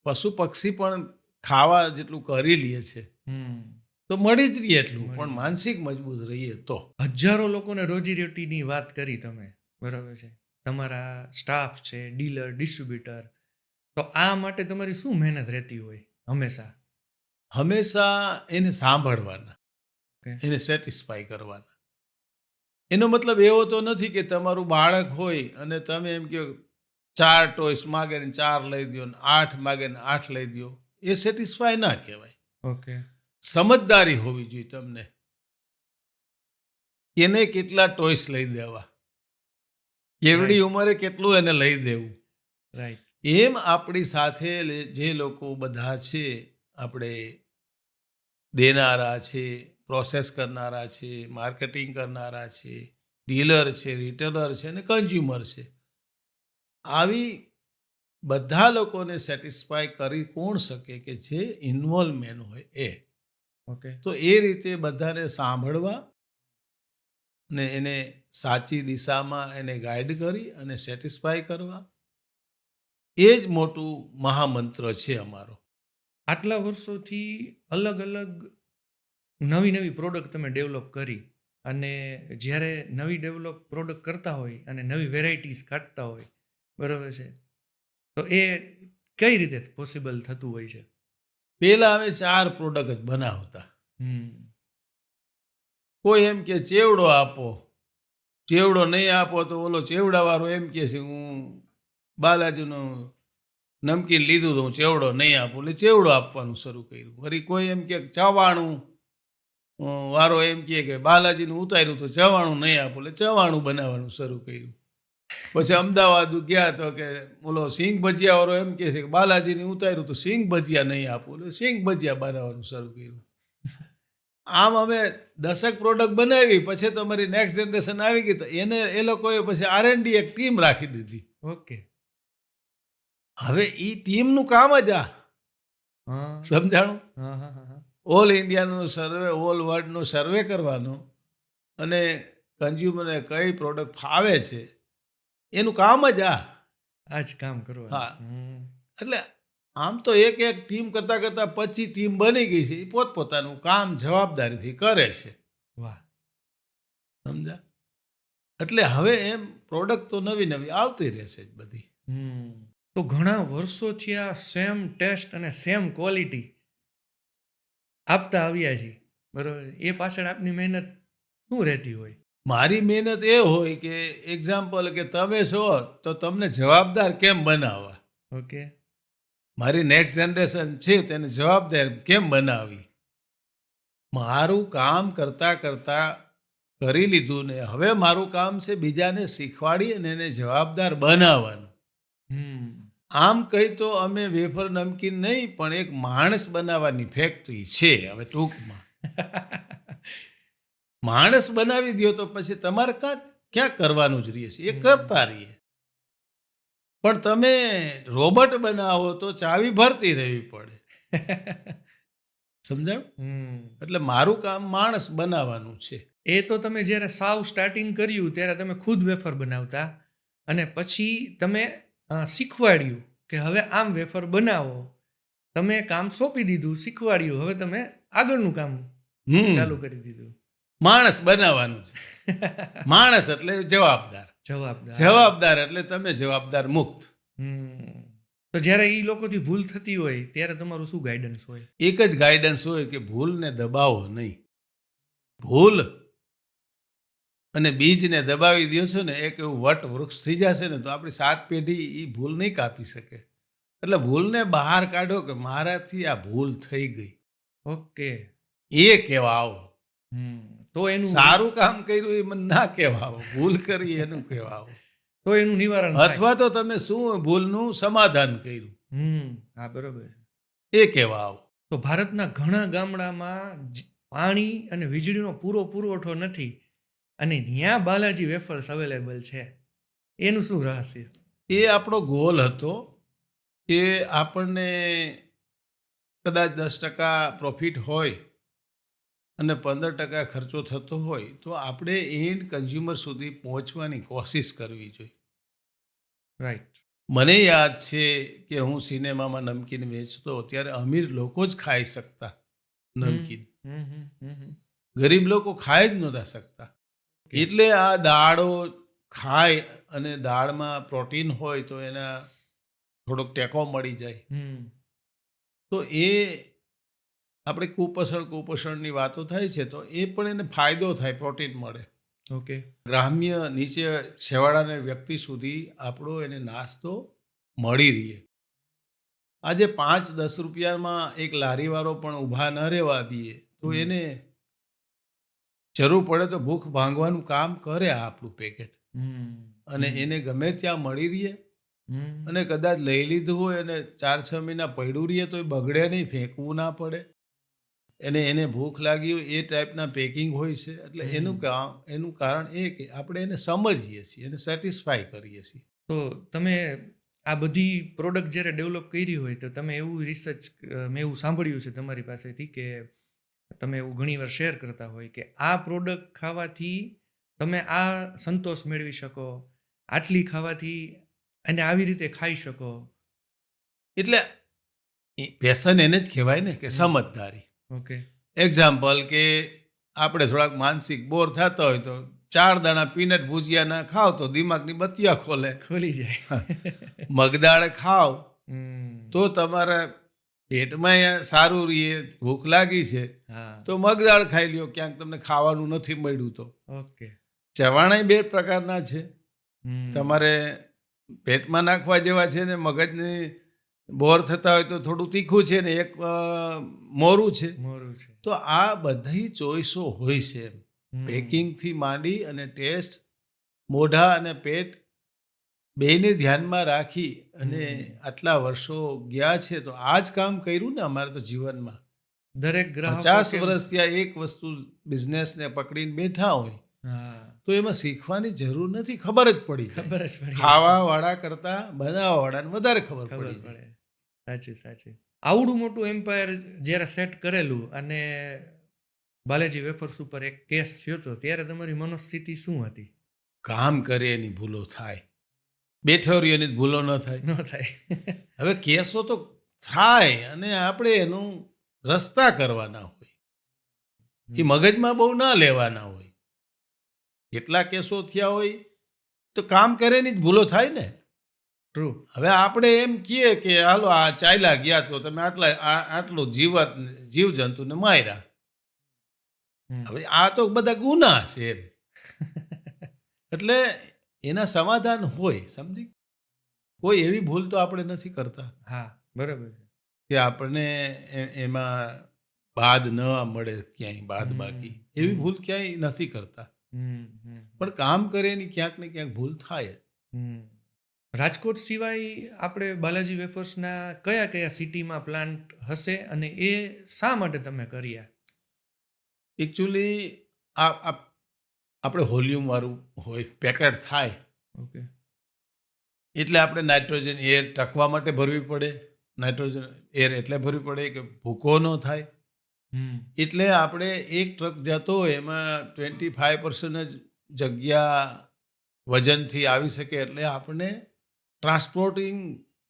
પશુ પક્ષી પણ ખાવા જેટલું કરી લે છે તો મળી જ રહીએ એટલું, પણ માનસિક મજબૂત રહીએ તો. હજારો લોકોને રોજીરોટીની વાત કરી તમે, બરાબર છે, તમારા સ્ટાફ છે, ડીલર, ડિસ્ટ્રીબ્યુટર, તો આ માટે તમારી શું મહેનત રહેતી હોય? હંમેશા એને સાંભળવાના, એને સેટિસ્ફાય કરવાના. એનો મતલબ એવો તો નથી કે તમારું બાળક હોય અને તમે એમ કહો 4 ટોયસ માગે ને 4 લઈ દો ને 8 માગે ને 8 લઈ દો. એ સેટિસ્ફાય ના કહેવાય. ઓકે. સમજદારી હોવી જોઈએ તમને, એને કેટલા ટોયસ લઈ દેવા, કેવડી ઉંમરે કેટલું એને લઈ દેવું. રાઈટ. એમ આપણી સાથે જે લોકો બધા છે, આપણે દેનારા છે, પ્રોસેસ કરનારા છે, માર્કેટિંગ કરનારા છે, ડીલર છે, રિટેલર છે અને કન્ઝ્યુમર છે, આવી બધા લોકોને સેટિસ્ફાય કરી કોણ શકે? કે જે ઇન્વોલ્વમેન્ટ હોય એ. ઓકે. તો એ રીતે બધાને સાંભળવા ને એને સાચી દિશામાં એને ગાઈડ કરી અને સેટિસ્ફાય કરવા, એ જ મોટું મહામંત્ર છે અમારો. આટલા વર્ષોથી અલગ અલગ નવી નવી પ્રોડક્ટ તમે ડેવલપ કરી, અને જ્યારે નવી ડેવલપ પ્રોડક્ટ કરતા હોય અને નવી વેરાયટીઝ કાઢતા હોય, બરાબર છે, તો એ કઈ રીતે પોસિબલ થતું હોય છે? પહેલા અમે 4 પ્રોડક્ટ જ બનાવતા. કોઈ એમ કે ચેવડો આપો, ચેવડો નહીં આપો તો ઓલો ચેવડાવાળો એમ કહે છે હું બાલાજીનું નમકીન લીધું તો હું ચેવડો નહીં આપું, એટલે ચેવડો આપવાનું શરૂ કર્યું. વળી કોઈ એમ કે ચવાણું વારો એમ કે બાલાજીનું ઉતાર્યું તો ચવાણું નહીં આપું, એટલે ચવાણું બનાવવાનું શરૂ કર્યું. પછી અમદાવાદ ગયા તો કે ઓલો સિંગ ભજીયા વાળો એમ કહે છે કે બાલાજીને ઉતાર્યું તો સિંગ ભજીયા નહીં આપું, એટલે સિંગ ભજીયા બનાવવાનું શરૂ કર્યું. આમ અમે 10 પ્રોડક્ટ બનાવી. પછી તમારી નેક્સ્ટ જનરેશન આવી ગઈ તો એને એ લોકોએ પછી R&D એક ટીમ રાખી દીધી. ઓકે. હવે એ ટીમનું કામ જ આ, સમજાણું? ઓલ ઇન્ડિયાનું સર્વે, ઓલ વર્લ્ડનું સર્વે કરવાનો અને કન્ઝ્યુમરને કઈ પ્રોડક્ટ ફાવે છે એનું કામ જ આ જ કામ કરવાનું. હા. એટલે આમ તો એક ટીમ કરતાં કરતાં 25 ટીમ બની ગઈ છે. એ પોતપોતાનું કામ જવાબદારીથી કરે છે. વાહ. સમજા? એટલે હવે એમ પ્રોડક્ટ તો નવી નવી આવતી રહેશે જ બધી. તો ઘણા વર્ષોથી આ સેમ ટેસ્ટ અને સેમ ક્વોલિટી આપતા આવ્યા છીએ, બરાબર. એ પાછળ આપની મહેનત શું રહેતી હોય? મારી મહેનત એ હોય કે એક્ઝામ્પલ કે તમે છો તો તમને જવાબદાર કેમ બનાવવા. ઓકે. મારી નેક્સ્ટ જનરેશન છે તેને જવાબદાર કેમ બનાવવી. મારું કામ કરતાં કરતાં કરી લીધું ને હવે મારું કામ છે બીજાને શીખવાડી અને એને જવાબદાર બનાવવાનું. આમ કહી તો અમે વેફર નમકીન નહીં પણ એક માણસ બનાવવાની ફેક્ટરી છે. હવે ટૂંકમાં માણસ બનાવી દો તો પછી તમારે ક્યાં કરવાનું જ રહીએ છે, એ કરતા રહીએ. પણ તમે રોબોટ બનાવો તો ચાવી ભરતી રહેવી પડે. સમજાયું? એટલે મારું કામ માણસ બનાવવાનું છે. એ તો તમે જ્યારે સાવ સ્ટાર્ટિંગ કર્યું ત્યારે તમે ખુદ વેફર બનાવતા અને પછી તમે શીખવાડ્યું કે હવે આમ વેફર બનાવો, તમે કામ સોંપી દીધું, શીખવાડ્યું, હવે તમે આગળનું કામ ચાલુ કરી દીધું. માણસ બનાવવાનું છે. માણસ એટલે જવાબદાર. જવાબદાર એટલે તમે જવાબદાર મુક્ત. તો જ્યારે એ લોકોથી ભૂલ થતી હોય ત્યારે તમારું શું ગાઈડન્સ હોય? એક જ ગાઈડન્સ હોય કે ભૂલને દબાવો નહીં. ભૂલ અને બીજને દબાવી દો છો ને એક એવું વટ વૃક્ષ થઈ જશે ને તો આપણી 7 પેઢી એ ભૂલ નહીં કાપી શકે. એટલે ભૂલને બહાર કાઢો કે મારાથી આ ભૂલ થઈ ગઈ. ઓકે. એ કહેવા આવો. તો એનું સારું કામ કર્યું એ મને ના કહેવા આવો. ભૂલ કરી એનું કહેવા આવો. તો એનું નિવારણ થાય. અથવા તો તમે શું ભૂલનું સમાધાન કર્યું હા, બરોબર. એ કહેવા આવો. તો ભારતના ઘણા ગામડામાં પાણી અને વીજળીનો પૂરો પુરવઠો નથી અને ત્યાં બાલાજી વેફર્સ અવેલેબલ છે. એનું શું રહસ્ય? એ આપણો ગોલ હતો કે આપણને કદાચ 10% પ્રોફિટ હોય અને 15% ખર્ચો થતો હોય તો આપણે એન્ડ કન્ઝ્યુમર સુધી પહોંચવાની કોશિશ કરવી જોઈએ. રાઈટ. મને યાદ છે કે હું સિનેમામાં નમકીન વેચતો ત્યારે અમીર લોકો જ ખાઈ શકતા નમકીન. ગરીબ લોકો ખાઈ જ નહોતા શકતા. એટલે આ દાળો ખાય અને દાળમાં પ્રોટીન હોય તો એના થોડોક ટેકો મળી જાય. તો એ આપણે કુપોષણની વાતો થાય છે તો એ પણ એને ફાયદો થાય, પ્રોટીન મળે. ઓકે. ગ્રામ્ય નીચે છેવાડાના વ્યક્તિ સુધી આપણો એને નાસ્તો મળી રહે. આજે 5-10 રૂપિયામાં એક લારીવાળો પણ ઊભા ન રહેવા દઈએ તો એને જરૂર પડે તો ભૂખ ભાંગવાનું કામ કરે આ આપણું પેકેટ. અને એને ગમે ત્યાં મળી રહે અને કદાચ લઈ લીધું હોય અને 4-6 મહિના પડ્યું રહીએ તો એ બગડે નહીં, ફેંકવું ના પડે. એને ભૂખ લાગી હોય એ ટાઈપના પેકિંગ હોય છે. એટલે એનું કારણ એ કે આપણે એને સમજીએ છીએ, એને સેટિસ્ફાય કરીએ છીએ. તો તમે આ બધી પ્રોડક્ટ જ્યારે ડેવલપ કરી હોય તો તમે એવું રિસર્ચ, મેં એવું સાંભળ્યું છે તમારી પાસેથી કે તમે એવું ઘણીવાર શેર કરતા હોય કે આ પ્રોડક્ટ ખાવાથી તમે આ સંતોષ મેળવી શકો, આટલી ખાવાથી અને આવી રીતે ખાઈ શકો. એટલે પેશન એને જ કહેવાય ને કે સમજદારી. ઓકે. એક્ઝામ્પલ કે આપણે થોડાક માનસિક બોર થતા હોય તો 4 દાણા પીનટ ભુજિયા ના ખાવ તો દિમાગની બત્તિયા ખોલી જાય. મગદાળ ખાવ તો તમારા પેટમાં સારું રહે. ભૂખ લાગી છે તો મગદાળ ખાઈ લ્યો, ક્યાંક તમને ખાવાનું નથી મળ્યું તો. ઓકે. ચવાણા 2 પ્રકારના છે. તમારે પેટમાં નાખવા જેવા છે ને મગજને બોર થતા હોય તો થોડું તીખું છે ને એક મોરું છે. તો આ બધી ચોઈસો હોય છે. પેકિંગથી માંડી અને ટેસ્ટ, મોઢા અને પેટ બેયને ધ્યાનમાં રાખી અને આટલા વર્ષો ગયા છે તો આ જ કામ કર્યું ને અમારે તો જીવનમાં. દરેક ગ્રાહક 50 વર્ષ ત્યાં એક વસ્તુ બિઝનેસને પકડીને બેઠા હોય તો એમાં શીખવાની જરૂર નથી, ખબર જ પડી જાય. ખાવાવાળા કરતા બનાવવાવાળાને વધારે ખબર પડી જાય. સાચી. આવડું મોટું એમ્પાયર જ્યારે સેટ કરેલું અને બાલાજી વેફર્સ ઉપર એક કેસ થયો હતો ત્યારે તમારી મનોસ્થિતિ શું હતી? કામ કરે એની ભૂલો થાય, બેઠો રહ્યો એની ભૂલો ન થાય. હવે કેસો તો થાય અને આપણે એનું રસ્તા કરવાના હોય, એ મગજમાં બહુ ના લેવાના હોય. કેટલા કેસો થયા હોય તો કામ કરેની જ ભૂલો થાય ને. ટ્રુ. હવે આપણે એમ કહીએ કે હાલો આ ચાલ્યા ગયા તો તમે આટલું જીવજંતુને માર્યા. હવે આ તો બધા ગુના છે એમ. એટલે એના સમાધાન હોય, સમજી. કોઈ એવી ભૂલ તો આપણે નથી કરતા. હા, બરાબર. કે આપણને એમાં બાદ ન મળે, ક્યાંય બાદ બાકી એવી ભૂલ ક્યાંય નથી કરતા. પણ કામ કરે એની ક્યાંક ને ક્યાંક ભૂલ થાય. રાજકોટ સિવાય આપણે બાલાજી વેફર્સના કયા સિટીમાં પ્લાન્ટ હશે અને એ શા માટે તમે કર્યા? એકચ્યુઅલી આપણે વોલ્યુમ વાળું હોય, પેકેટ થાય. ઓકે. એટલે આપણે નાઇટ્રોજન એર ટકવા માટે ભરવી પડે. નાઇટ્રોજન એર એટલે ભરવી પડે કે ભૂકો ન થાય. એટલે આપણે એક ટ્રક જતો હોય એમાં 25% જ જગ્યા વજનથી આવી શકે. એટલે આપણે ટ્રાન્સપોર્ટિંગ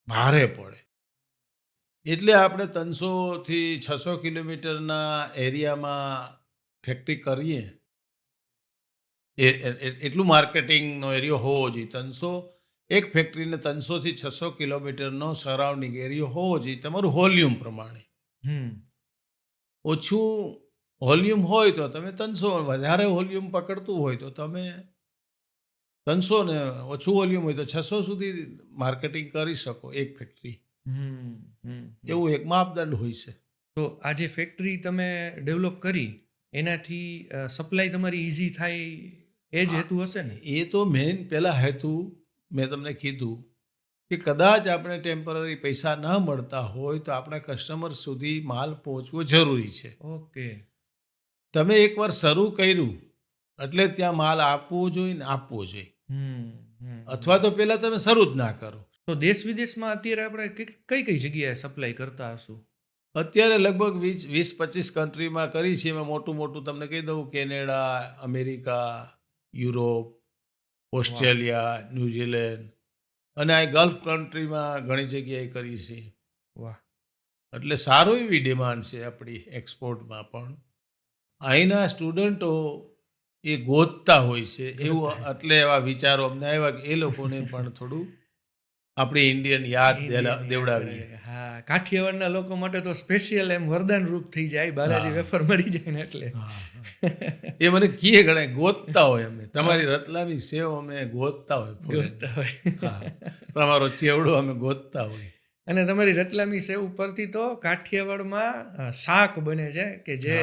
ભારે પડે. એટલે આપણે 300 થી 600 કિલોમીટરના એરિયામાં ફેક્ટરી કરીએ. એટલું માર્કેટિંગનો એરિયો હોવો જોઈએ. એક ફેક્ટરીને 300 થી 600 કિલોમીટરનો સરાઉન્ડિંગ એરિયો હોવો જોઈએ તમારું વોલ્યુમ પ્રમાણે. ઓછું વોલ્યુમ હોય તો તમે 300, વધારે વોલ્યુમ પકડતું હોય તો તમે 300, ને ઓછું વોલ્યુમ હોય તો 600 સુધી માર્કેટિંગ કરી શકો એક ફેક્ટરી. હમ હમ એવું એક માપદંડ હોય છે. તો આ જે ફેક્ટરી તમે ડેવલપ કરી એનાથી સપ્લાય તમારી ઇઝી થાય એ જ હેતુ હશે ને? એ તો મેઇન પહેલાં હેતુ મેં તમને કીધું કે કદાચ આપણે ટેમ્પરરી પૈસા ન મળતા હોય તો આપણા કસ્ટમર સુધી માલ પહોંચવો જરૂરી છે. ઓકે. તમે એકવાર શરૂ કર્યું એટલે ત્યાં માલ આપવો જોઈએ ને આપવો જોઈએ, અથવા તો પહેલાં તમે શરૂ જ ના કરો. તો દેશ વિદેશમાં અત્યારે આપણે કઈ કઈ જગ્યાએ સપ્લાય કરતા હશું? અત્યારે લગભગ 20-25 કન્ટ્રીમાં કરી છે. એમાં મોટું મોટું તમને કહી દઉં: Canada, America, Europe, Australia, New Zealand, અને આ ગલ્ફ કન્ટ્રીમાં ઘણી જગ્યાએ કરી છે. વાહ. એટલે સારું એવી ડિમાન્ડ છે આપણી એક્સપોર્ટમાં પણ. અહીંના સ્ટુડન્ટો એ ગોતતા હોય છે એવું, એટલે એવા વિચારો અમને આવ્યા કે એ લોકોને પણ થોડું આપણી ઇન્ડિયન યાદ દેવડાવીએ. હા, કાઠિયાવાડના લોકો માટે તો સ્પેશિયલ એમ વરદાન રૂપ થઈ જાય, બાલાજી હા. વેફર મળી જાય ને એટલે. હા, એ મને કીએ ગણે ગોતતા હોય, અમે તમારી રતલામી સેવ અમે ગોતતા હોય foreign. ગોતતા હોય. હા, તમારો ચેવડો અમે ગોતતા હોય. અને તમારી રતલામી સેવ ઉપરથી તો કાઠિયાવાડમાં શાક બને છે કે જે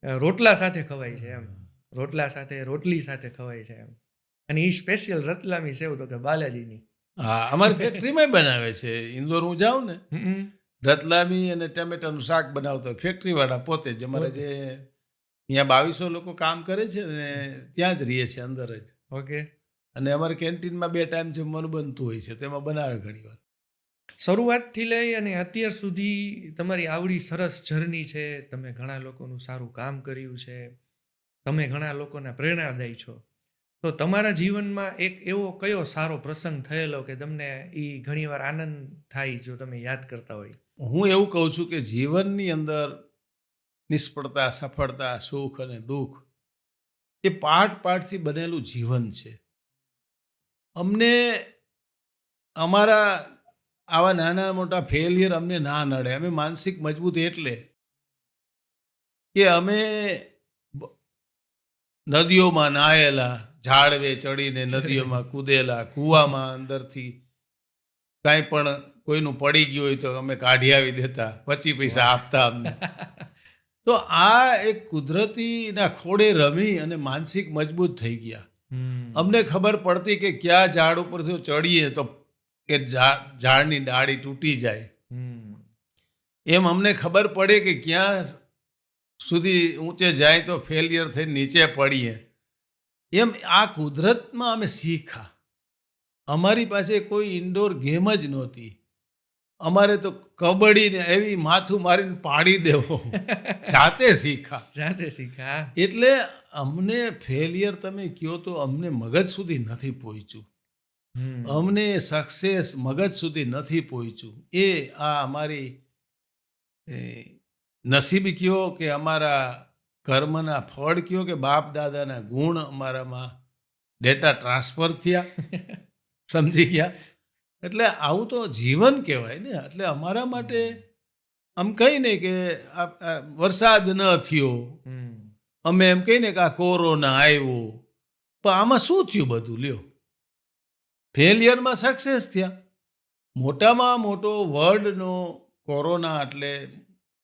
રોટલા સાથે ખવાય છે એમ. રોટલા સાથે, રોટલી સાથે ખવાય છે એમ. અને એ સ્પેશિયલ રતલામી સેવ તો કે બાલાજીની. હા, અમારી ફેક્ટરીમાં બનાવે છે. ઇન્દોર હું જાઉં ને, હમ. રતલામી અને ટમેટાનું શાક બનાવતો હોય ફેક્ટરીવાળા પોતે જ. અમારે જે અહીંયા 2200 લોકો કામ કરે છે ને ત્યાં જ રહીએ છે અંદર જ. ઓકે. અને અમારે કેન્ટીનમાં 2 ટાઈમ જમવાનું બનતું હોય છે, તેમાં બનાવે ઘણી વાર. શરૂઆતથી લઈ અને અત્યાર સુધી તમારી આવડી સરસ જર્ની છે. તમે ઘણા લોકોનું સારું કામ કર્યું છે. તમે ઘણા લોકોના પ્રેરણાદાયી છો. તો તમારા જીવનમાં એક એવો કયો સારો પ્રસંગ થયેલો કે તમને એ ઘણીવાર આનંદ થાય જો તમે યાદ કરતા હોય? હું એવું કહું છું કે જીવનની અંદર નિષ્ફળતા, સફળતા, સુખ અને દુઃખ એ પાર્ટથી બનેલું જીવન છે. અમને અમારા આવા નાના મોટા ફેલિયર અમને ના નડે. અમે માનસિક મજબૂત એટલે કે અમે નદીઓમાં નાયેલા, ઝાડવે ચડીને નદીઓમાં કૂદેલા, કૂવામાં અંદરથી કાંઈ પણ કોઈનું પડી ગયું હોય તો અમે કાઢી આવી દેતા, 25 પૈસા આપતા અમને. તો આ એક કુદરતીના ખોળે રમી અને માનસિક મજબૂત થઈ ગયા. અમને ખબર પડતી કે ક્યાં ઝાડ ઉપરથી ચડીએ તો કે ઝાડની ડાળી તૂટી જાય. એમ અમને ખબર પડે કે ક્યાં સુધી ઊંચે જાય તો ફેલિયર થઈને નીચે પડીએ. એમ આ કુદરતમાં અમે શીખા. અમારી પાસે કોઈ ઇન્ડોર ગેમ જ નહોતી. અમારે તો કબડ્ડીને એવી માથું મારીને પાડી દેવો, જાતે શીખા. એટલે અમને ફેલિયર તમે કહો તો અમને મગજ સુધી નથી પહોંચ્યું. અમને સક્સેસ મગજ સુધી નથી પહોંચ્યું. એ આ અમારી નસીબ કયો કે અમારા કર્મના ફળ કયો કે બાપ દાદાના ગુણ અમારામાં ડેટા ટ્રાન્સફર થયા. સમજી ગયા? એટલે આવું તો જીવન કહેવાય ને. એટલે અમારા માટે આમ કહીને કે વરસાદ ન થયો, અમે એમ કહીને કે આ કોરોના આવ્યો, પણ આમાં શું થયું બધું? લ્યો, ફેલિયરમાં સક્સેસ થયા. મોટામાં મોટો વર્લ્ડનો કોરોના એટલે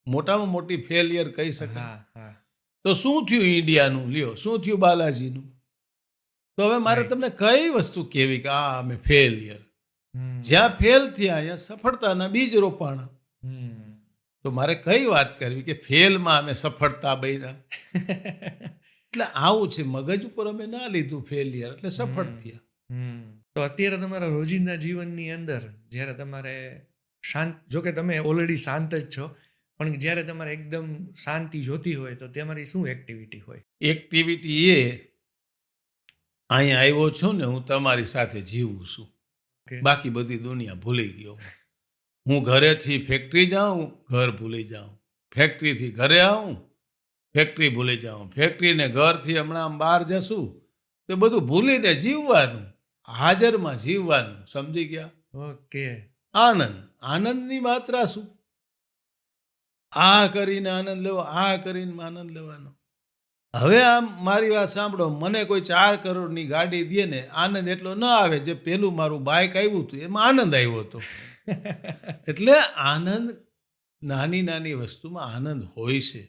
મોટામાં મોટી ફેલિયર કહી શકાય. તો શું થયું ઇન્ડિયાનું? લ્યો, શું થયું બાલાજીનું? તો હવે મારે તમને કઈ વસ્તુ કહેવી કે આ અમે ફેલિયર? જ્યાં ફેલ થયા અહીંયા સફળતાના બીજ રોપાણા. તો મારે કઈ વાત કરવી કે ફેલમાં અમે સફળતા બન્યા? એટલે આવું છે. મગજ ઉપર અમે ના લીધું ફેલિયર એટલે સફળ થયા. તો અત્યારે તમારા રોજિંદા જીવનની અંદર જ્યારે તમારે શાંત, જો કે તમે ઓલરેડી શાંત જ છો, પણ જ્યારે તમારે એકદમ શાંતિ જોતી હોય તો તમારી શું એક્ટિવિટી હોય? એક્ટિવિટી એ અહીંયા આવ્યો છું ને, હું તમારી સાથે જીવું છું. બાકી બધી દુનિયા ભૂલી ગયો. હું ઘરેથી ફેક્ટરી જાઉં, ઘર ભૂલી જાઉં. ફેક્ટરીથી ઘરે આવું, ફેક્ટરી ભૂલી જાઉં. ફેક્ટરીને ઘરથી હમણાં બહાર જશું તો બધું ભૂલીને જીવવાનું, હાજરમાં જીવવાનું. સમજી ગયા? ઓકે. આનંદની માત્રા શું? આ કરીને આનંદ લેવો, આ કરીને આનંદ લેવાનો. હવે આમ મારી વાત સાંભળો, મને કોઈ 4 કરોડની ગાડી દે ને આનંદ એટલો ન આવે જે પેલું મારું બાઇક આવ્યું હતું એમાં આનંદ આવ્યો હતો. એટલે આનંદ નાની નાની વસ્તુમાં આનંદ હોય છે,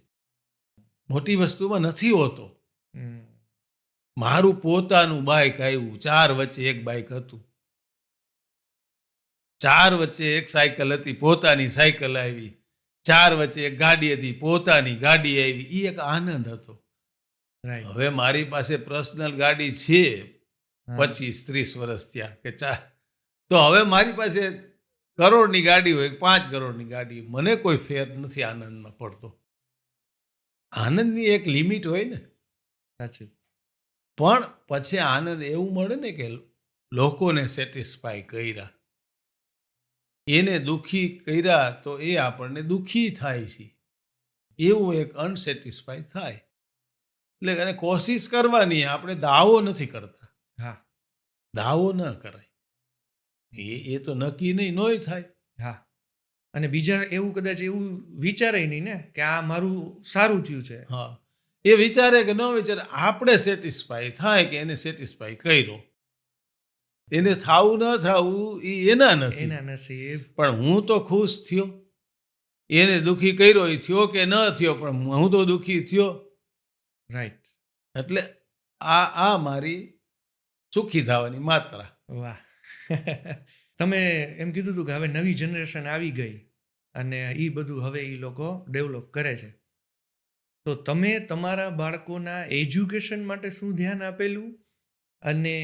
મોટી વસ્તુમાં નથી હોતો. હમ. મારું પોતાનું બાઇક આવ્યું, 4 વચ્ચે એક બાઇક હતું, 4 વચ્ચે એક સાયકલ હતી, પોતાની સાયકલ આવી, 4 વચ્ચે એક ગાડી હતી, પોતાની ગાડી આવી, એ એક આનંદ હતો. રાઈટ. હવે મારી પાસે પર્સનલ ગાડી છે હા. 25-30 વર્ષ થયા કે તો હવે મારી પાસે કરોડની ગાડી હોય, 5 કરોડની ગાડી, મને કોઈ ફેર નથી આનંદમાં પડતો. આનંદની એક લિમિટ હોય ને, સાચું. પણ પછી આનંદ એવું મળે ને કે લોકોને સેટિસ્ફાય કર્યા, એને દુઃખી કર્યા તો એ આપણને દુઃખી થાય છે, એવું એક અનસેટિસ્ફાય થાય. એટલે એને કોશિશ કરવાની, આપણે દાવો નથી કરતા, હા. દાવો ન કરાય, એ તો નક્કી નહીં, નોય થાય. હા. અને બીજા એવું કદાચ એવું વિચારે નહીં ને કે આ મારું સારું થયું છે. હા, એ વિચારે કે ન વિચારે, આપણે સેટિસ્ફાય થાય કે એને સેટિસ્ફાય કર્યો, એને થાવું ન થાવું એ એના નથી. એના નસીબ. પણ હું તો ખુશ થયો, એને દુઃખી કર્યો, એ થયો કે ન થયો, પણ હું તો દુઃખી થયો. રાઈટ. એટલે આ મારી સુખી થવાની માત્રા. વાહ. તમે એમ કીધું હતું કે હવે નવી જનરેશન આવી ગઈ અને એ બધું હવે એ લોકો ડેવલપ કરે છે, તો તમે તમારા બાળકોના એજ્યુકેશન માટે શું ધ્યાન આપેલું? અને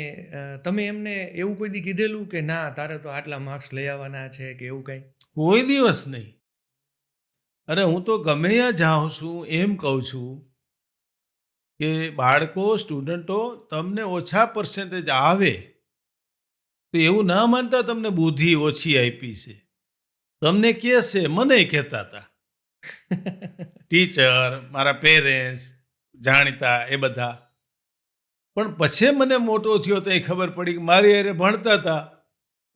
તમે એમને એવું કોઈ દી કીધેલું કે ના તારે તો આટલા માર્ક્સ લઈ આવવાના છે કે એવું કંઈ? કોઈ દિવસ નહીં. અરે હું તો ગમે ત્યાં જાઉં છું એમ કહું છું કે બાળકો, સ્ટુડન્ટો, તમને ઓછા પર્સન્ટેજ આવે તો એવું ના માનતા તમને બુદ્ધિ ઓછી આપી છે. તમને કહે છે, મને કહેતા હતા ટીચર, મારા પેરેન્ટ્સ, જાણીતા, એ બધા. પણ પછી મને મોટો થયો તો એ ખબર પડી કે મારી હારે ભણતા હતા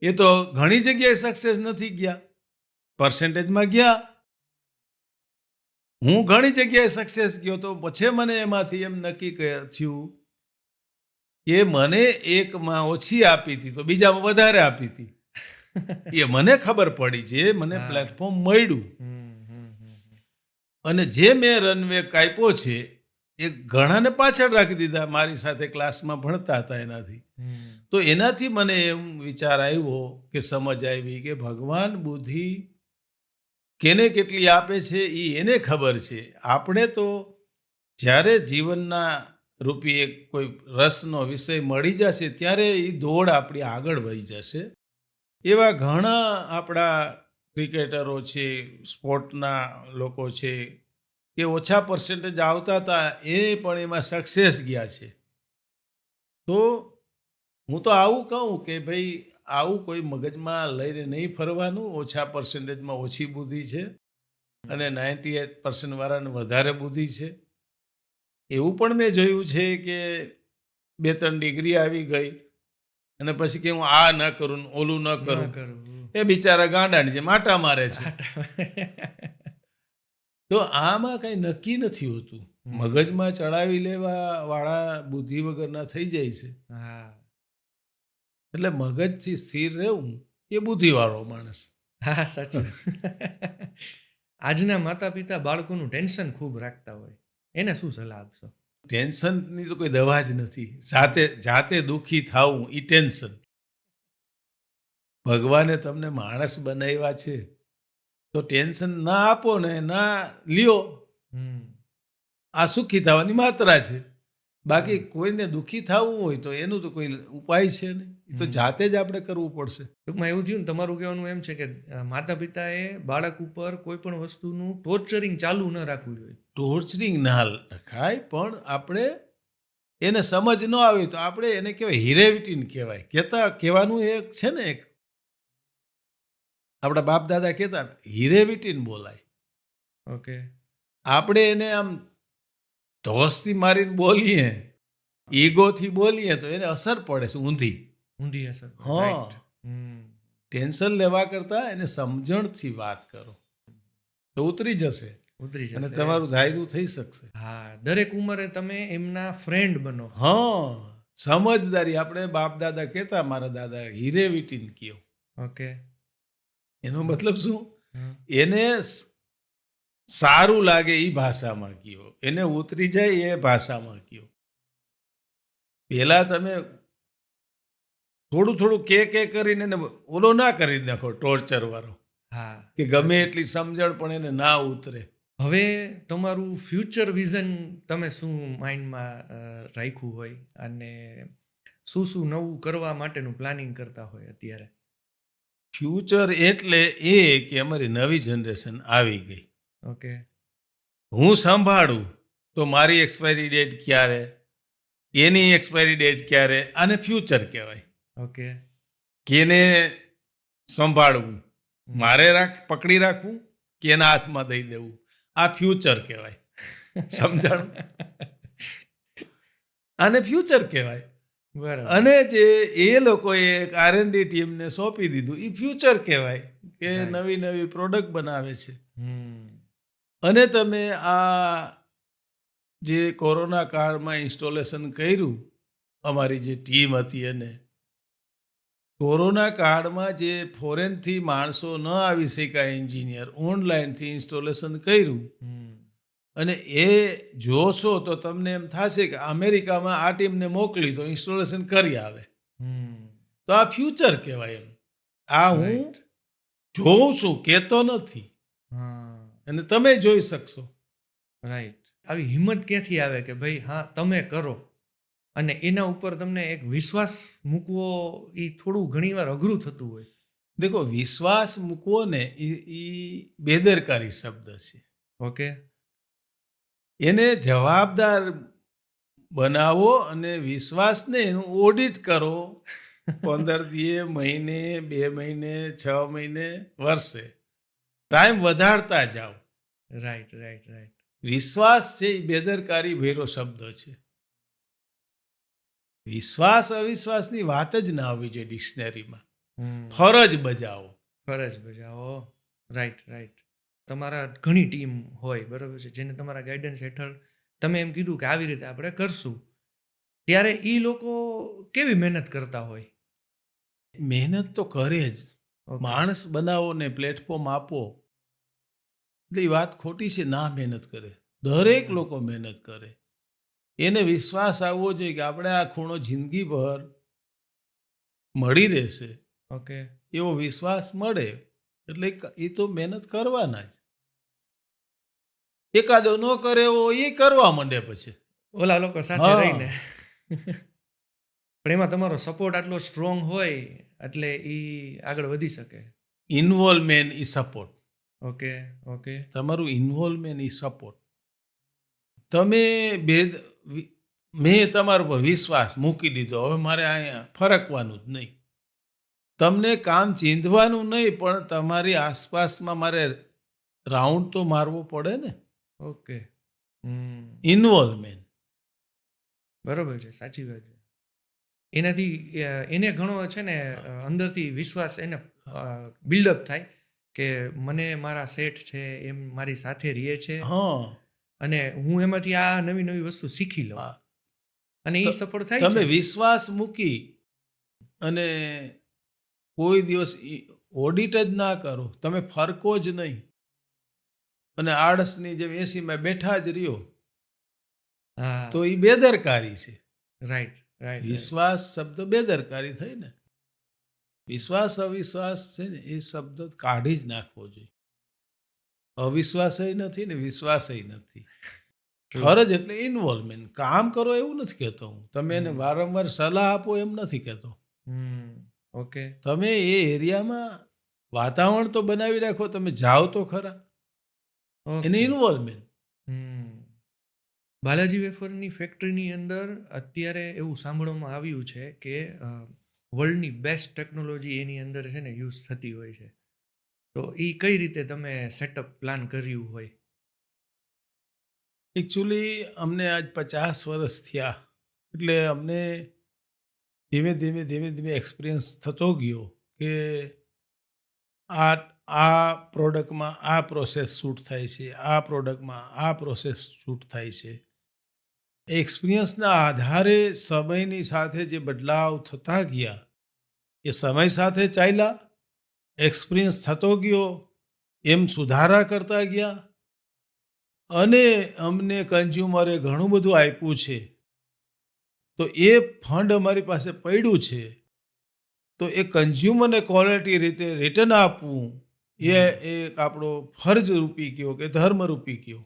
એ તો ઘણી જગ્યાએ સક્સેસ નથી ગયા, પર્સન્ટેજમાં ગયા. હું ઘણી જગ્યાએ સક્સેસ ગયો તો પછી મને એમાંથી એમ નક્કી થયું કે મને એકમાં ઓછી આપી હતી તો બીજામાં વધારે આપી હતી. એ મને ખબર પડી છે, મને હા. પ્લેટફોર્મ મળ્યું. હમ, હમ, હમ. અને જે મેં રનવે કાપ્યો છે એ ઘણાને પાછળ રાખી દીધા, મારી સાથે ક્લાસમાં ભણતા હતા એનાથી. હમ. તો એનાથી મને એમ વિચાર આવ્યો કે સમજ આવી કે ભગવાન બુદ્ધિ કેને કેટલી આપે છે એ એને ખબર છે. આપણે તો જ્યારે જીવનના રૂપી એક કોઈ રસનો વિષય મળી જશે ત્યારે એ દોડ આપણી આગળ વહી જશે. એવા ઘણા આપણા ક્રિકેટરો છે, સ્પોર્ટના લોકો છે કે ઓછા પર્સન્ટેજ આવતા હતા એ પણ એમાં સક્સેસ ગયા છે. તો હું તો આવું કહું કે ભાઈ આવું કોઈ મગજમાં લઈને નહીં ફરવાનું. ઓછા પર્સન્ટેજમાં ઓછી બુદ્ધિ છે અને 98% વાળાને વધારે બુદ્ધિ છે. એવું પણ મેં જોયું છે કે 2-3 ડિગ્રી આવી ગઈ અને પછી કે હું આ ન કરું ને ઓલું ન ન કરું, કરવું. એ બિચારા ગાંડાની જેમ આટા મારે છે. તો આમાં કંઈ નક્કી નથી હોતું. મગજમાં ચડાવી લેવા વાળા બુદ્ધિ વગરના થઈ જાય છે. હા. એટલે મગજથી સ્થિર રહેવું એ બુદ્ધિવાળો માણસ. હા, સાચું. આજના માતા પિતા બાળકોનું ટેન્શન ખૂબ રાખતા હોય, એને શું સલાહ આપશો? ટેન્શનની તો કોઈ દવા જ નથી. જાતે દુઃખી થાવું એ ટેન્શન. ભગવાને તમને માણસ બનાવ્યા છે તો ટેન્શન ના આપો ને ના લ્યો, હમ. આ સુખી થવાની માત્રા છે. બાકી કોઈને દુઃખી થવું હોય તો એનું તો કોઈ ઉપાય છે નહીં, એ તો જાતે જ આપણે કરવું પડશે. ટૂંકમાં એવું થયું ને, તમારું કહેવાનું એમ છે કે માતા પિતાએ બાળક ઉપર કોઈ પણ વસ્તુનું ટોર્ચરિંગ ચાલુ ન રાખવું જોઈએ. ટોર્ચરિંગ ના રખાય, પણ આપણે એને સમજ ન આવે તો આપણે એને કહેવાય હિરેવિટીન કહેવાય. કહેવાનું એક છે ને, એક આપણા બાપ દાદા કહેતા હિરેવિટીન બોલાય. ઓકે. આપણે એને આમ ધોસથી મારીને બોલીએ, ઈગોથી બોલીએ તો એને અસર પડે છે ઊંધી. ઊંધી અસર. હા. રાઈટ. હમ. ટેન્શન લેવા કરતાં એને સમજણથી વાત કરો તો ઉતરી જશે ઉતરી અને જશે. તમારું ધાર્યું થઈ શકશે. હા, દરેક ઉંમરે તમે એમના ફ્રેન્ડ બનો. હા, સમજદારી. આપણે બાપ દાદા કહેતા, મારા દાદા હીરે વીટીને કયો. ઓકે. એનો મતલબ શું? હા. એને સારું લાગે એ ભાષામાં કયો, એને ઉતરી જાય એ ભાષામાં કયો. પેલા તમે થોડું થોડું કે કરીને એને ઓલો ના કરી નાખો, ટોર્ચર વાળો, હા. કે ગમે એટલી સમજણ પણ એને ના ઉતરે. હવે તમારું ફ્યુચર વિઝન તમે શું માઇન્ડમાં રાખ્યું હોય અને શું શું નવું કરવા માટેનું પ્લાનિંગ કરતા હોય અત્યારે? ફ્યુચર એટલે એ કે અમારી નવી જનરેશન આવી ગઈ, ઓકે. હું સંભાળું તો મારી એક્સપાયરી ડેટ ક્યારે, એની એક્સપાયરી ડેટ ક્યારે, આને ફ્યુચર કહેવાય. ઓકે. કેને સંભાળવું, મારે પકડી રાખવું કે એના હાથમાં દઈ દેવું, આ ફ્યુચર કહેવાય. સમજાણું? આને ફ્યુચર કહેવાય. બરાબર. અને જે એ લોકોએ R&D ટીમને સોંપી દીધું એ ફ્યુચર કહેવાય, કે Right. નવી નવી પ્રોડક્ટ બનાવે છે. હમ. અને તમે આ જે કોરોના કાળમાં ઇન્સ્ટોલેશન કર્યું, અમારી જે ટીમ હતી, એને કોરોના કાળમાં જે ફોરેનથી માણસો ન આવી શક્યા એન્જિનિયર, ઓનલાઈનથી ઇન્સ્ટોલેશન કર્યું. હમ. અને એ જોશો તો તમને એમ થશે કે અમેરિકામાં આ ટીમને મોકલી તો ઇન્સ્ટોલેશન કરી આવે. હમ. તો આ ફ્યુચર કહેવાય. એમ આ હું Right. જોઉં છું, કહેતો નથી, હા. અને તમે જોઈ શકશો. રાઈટ. આવી હિંમત ક્યાંથી આવે કે ભાઈ હા તમે કરો, અને એના ઉપર તમને એક વિશ્વાસ મૂકવો એ થોડું ઘણીવાર અઘરું થતું હોય. દેખો, વિશ્વાસ મૂકવો ને એ બેદરકારી શબ્દ છે. ઓકે. એને જવાબદાર બનાવો અને વિશ્વાસને એનું ઓડિટ કરો. 15 દીએ, મહિને, 2 મહિને, 6 મહિને, વર્ષે ટાઈમ વધારતા જાઓ. Right right right. વિશ્વાસ છે એ બેદરકારી ભેરો શબ્દ છે. વિશ્વાસ અવિશ્વાસની વાત જ ના આવવી જોઈએ ડિક્શનરીમાં. ફરજ બજાવો. ફરજ બજાવો. Right right. તમારા ઘણી ટીમ હોય, બરાબર છે, જેને તમારા ગાઈડન્સ હેઠળ તમે એમ કીધું કે આવી રીતે આપણે કરશું, ત્યારે એ લોકો કેવી મહેનત કરતા હોય? મહેનત તો કરે જ. Okay. માણસ બનાવો ને પ્લેટફોર્મ આપો એટલે એ વાત ખોટી છે ના મહેનત કરે. દરેક લોકો મહેનત કરે. એને વિશ્વાસ આવવો જોઈએ કે આપણે આ ખૂણો જિંદગીભર મળી રહેશે, ઓકે. એવો વિશ્વાસ મળે એટલે એ તો મહેનત કરવાના જ. એકાદો ન કરે એવો એ કરવા માંડે પછી. ઓલા લોકો સાથે હા. રહીને. પણ એમાં તમારો સપોર્ટ આટલો સ્ટ્રોંગ હોય એટલે એ આગળ વધી શકે. ઇન્વોલ્વમેન્ટ ઈ સપોર્ટ. ઓકે. ઓકે. તમારું ઇન્વોલ્વમેન્ટ ઈ સપોર્ટ. તમે મેં તમારા પર વિશ્વાસ મૂકી દીધો, હવે મારે અહીંયા ફરકવાનું જ નહીં. તમને કામ ચીંધવાનું નહીં, પણ તમારી આસપાસમાં મારે રાઉન્ડ તો મારવો પડે ને. ઓકે. ઇન્વોલ્વમેન્ટ. બરોબર છે, સાચી વાત છે. એનાથી એને ઘણો છે ને અંદરથી વિશ્વાસ એને બિલ્ડઅપ થાય કે મને મારા સેટ છે એમ મારી સાથે રહે છે, હા, અને હું એમાંથી આ નવી નવી વસ્તુ શીખી લઉં, હા. અને એ તો સફળ થાય તમે છે. વિશ્વાસ મૂકી અને કોઈ દિવસ ઓડિટ જ ના કરો, તમે ફરકો જ નહીં, અને આળસની જેમ એસીમાં બેઠા જ રહ્યો, હા. તો એ બેદરકારી છે. Right right. વિશ્વાસ શબ્દ બેદરકારી થઈ ને. વિશ્વાસ અવિશ્વાસ છે ને એ શબ્દ કાઢી જ નાખવો જોઈએ. અવિશ્વાસય નથી ને વિશ્વાસય નથી. ફરજ એટલે ઇન્વોલ્વમેન્ટ. કામ કરો એવું નથી કહેતો હું. તમે એને વારંવાર સલાહ આપો એમ નથી કહેતો. ઓકે. તમે એ એરિયામાં વાતાવરણ તો બનાવી રાખો, તમે જાઓ તો ખરા. એને ઇન્વોલ્વમેન્ટ. બાલાજી વેફરની ફેક્ટરીની અંદર અત્યારે એવું સાંભળવામાં આવ્યું છે કે વર્લ્ડની બેસ્ટ ટેકનોલોજી એની અંદર છે ને યુઝ થતી હોય છે. તો એ કઈ રીતે તમે સેટઅપ પ્લાન કર્યું હોય? એકચ્યુઅલી અમને આજ 50 વર્ષ થયા, એટલે અમને ધીમે ધીમે એક્સપિરિયન્સ થતો ગયો કે આ આ પ્રોડક્ટમાં આ પ્રોસેસ શૂટ થાય છે, આ પ્રોડક્ટમાં આ પ્રોસેસ શૂટ થાય છે. એક્સપિરિયન્સના આધારે સમયની સાથે જે બદલાવ થતા ગયા એ સમય સાથે ચાલ્યા, એક્સપિરિયન્સ થતો ગયો, એમ સુધારા કરતા ગયા અને અમને કન્ઝ્યુમરે ઘણું બધું આપ્યું છે. તો એ ફંડ અમારી પાસે પડ્યું છે, તો એ કન્ઝ્યુમરને ક્વોલિટી રીતે રિટર્ન આપવું એ એક આપણો ફરજ રૂપી કયો કે ધર્મરૂપી કયો.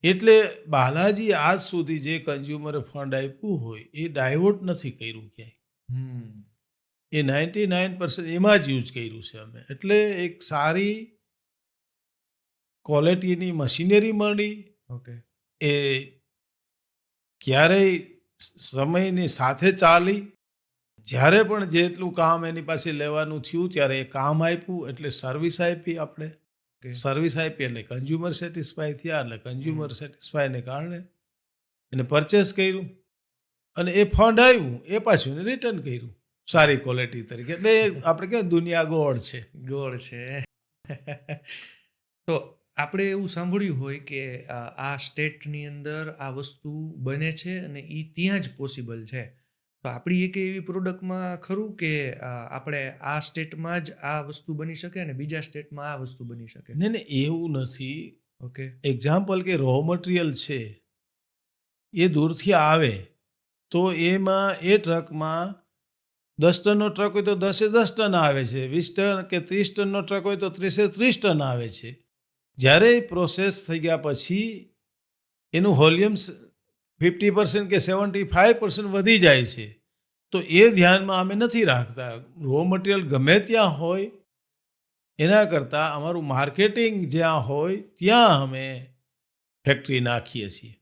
એટલે બાલાજી આજ સુધી જે કન્ઝ્યુમરે ફંડ આપ્યું હોય એ ડાયવર્ટ નથી કર્યું ક્યાંય. હમ એ 99% એમાં જ યુઝ કર્યું છે અમે. એટલે એક સારી ક્વોલિટીની મશીનરી મળી. ઓકે એ ક્યારેય સમયની સાથે ચાલી. જ્યારે પણ જેટલું કામ એની પાસે લેવાનું થયું ત્યારે એ કામ આપ્યું, એટલે સર્વિસ આપી આપણે. ઓકે સર્વિસ આપી એટલે કન્ઝ્યુમર સેટિસ્ફાય થયા, એટલે કન્ઝ્યુમર સેટિસ્ફાયને કારણે એને પરચેસ કર્યું અને એ ફંડ આવ્યું એ પાછું એને રિટર્ન કર્યું સારી ક્વોલિટી તરીકે. એટલે આપણે કહેવાય દુનિયા ગોળ છે. ગોળ છે. તો આપણે એવું સાંભળ્યું હોય કે આ સ્ટેટની અંદર આ વસ્તુ બને છે અને એ ત્યાં જ પોસિબલ છે. તો આપણી એક એવી પ્રોડક્ટમાં ખરું કે આપણે આ સ્ટેટમાં જ આ વસ્તુ બની શકે અને બીજા સ્ટેટમાં આ વસ્તુ બની શકે. ને એવું નથી. ઓકે એક્ઝામ્પલ કે રો મટીરિયલ છે એ દૂરથી આવે તો એમાં એ ટ્રકમાં 10 ટનનો ટ્રક હોય તો 10 ટન આવે છે, 20 ટન કે 30 ટનનો ટ્રક હોય તો 30 ટન આવે છે. જ્યારે એ પ્રોસેસ થઈ ગયા પછી એનું વોલ્યુમ 50% કે 75% વધી જાય છે, તો એ ધ્યાનમાં અમે નથી રાખતા. રો મટીરિયલ ગમે ત્યાં હોય એના કરતાં અમારું માર્કેટિંગ જ્યાં હોય ત્યાં અમે ફેક્ટરી નાખીએ છીએ.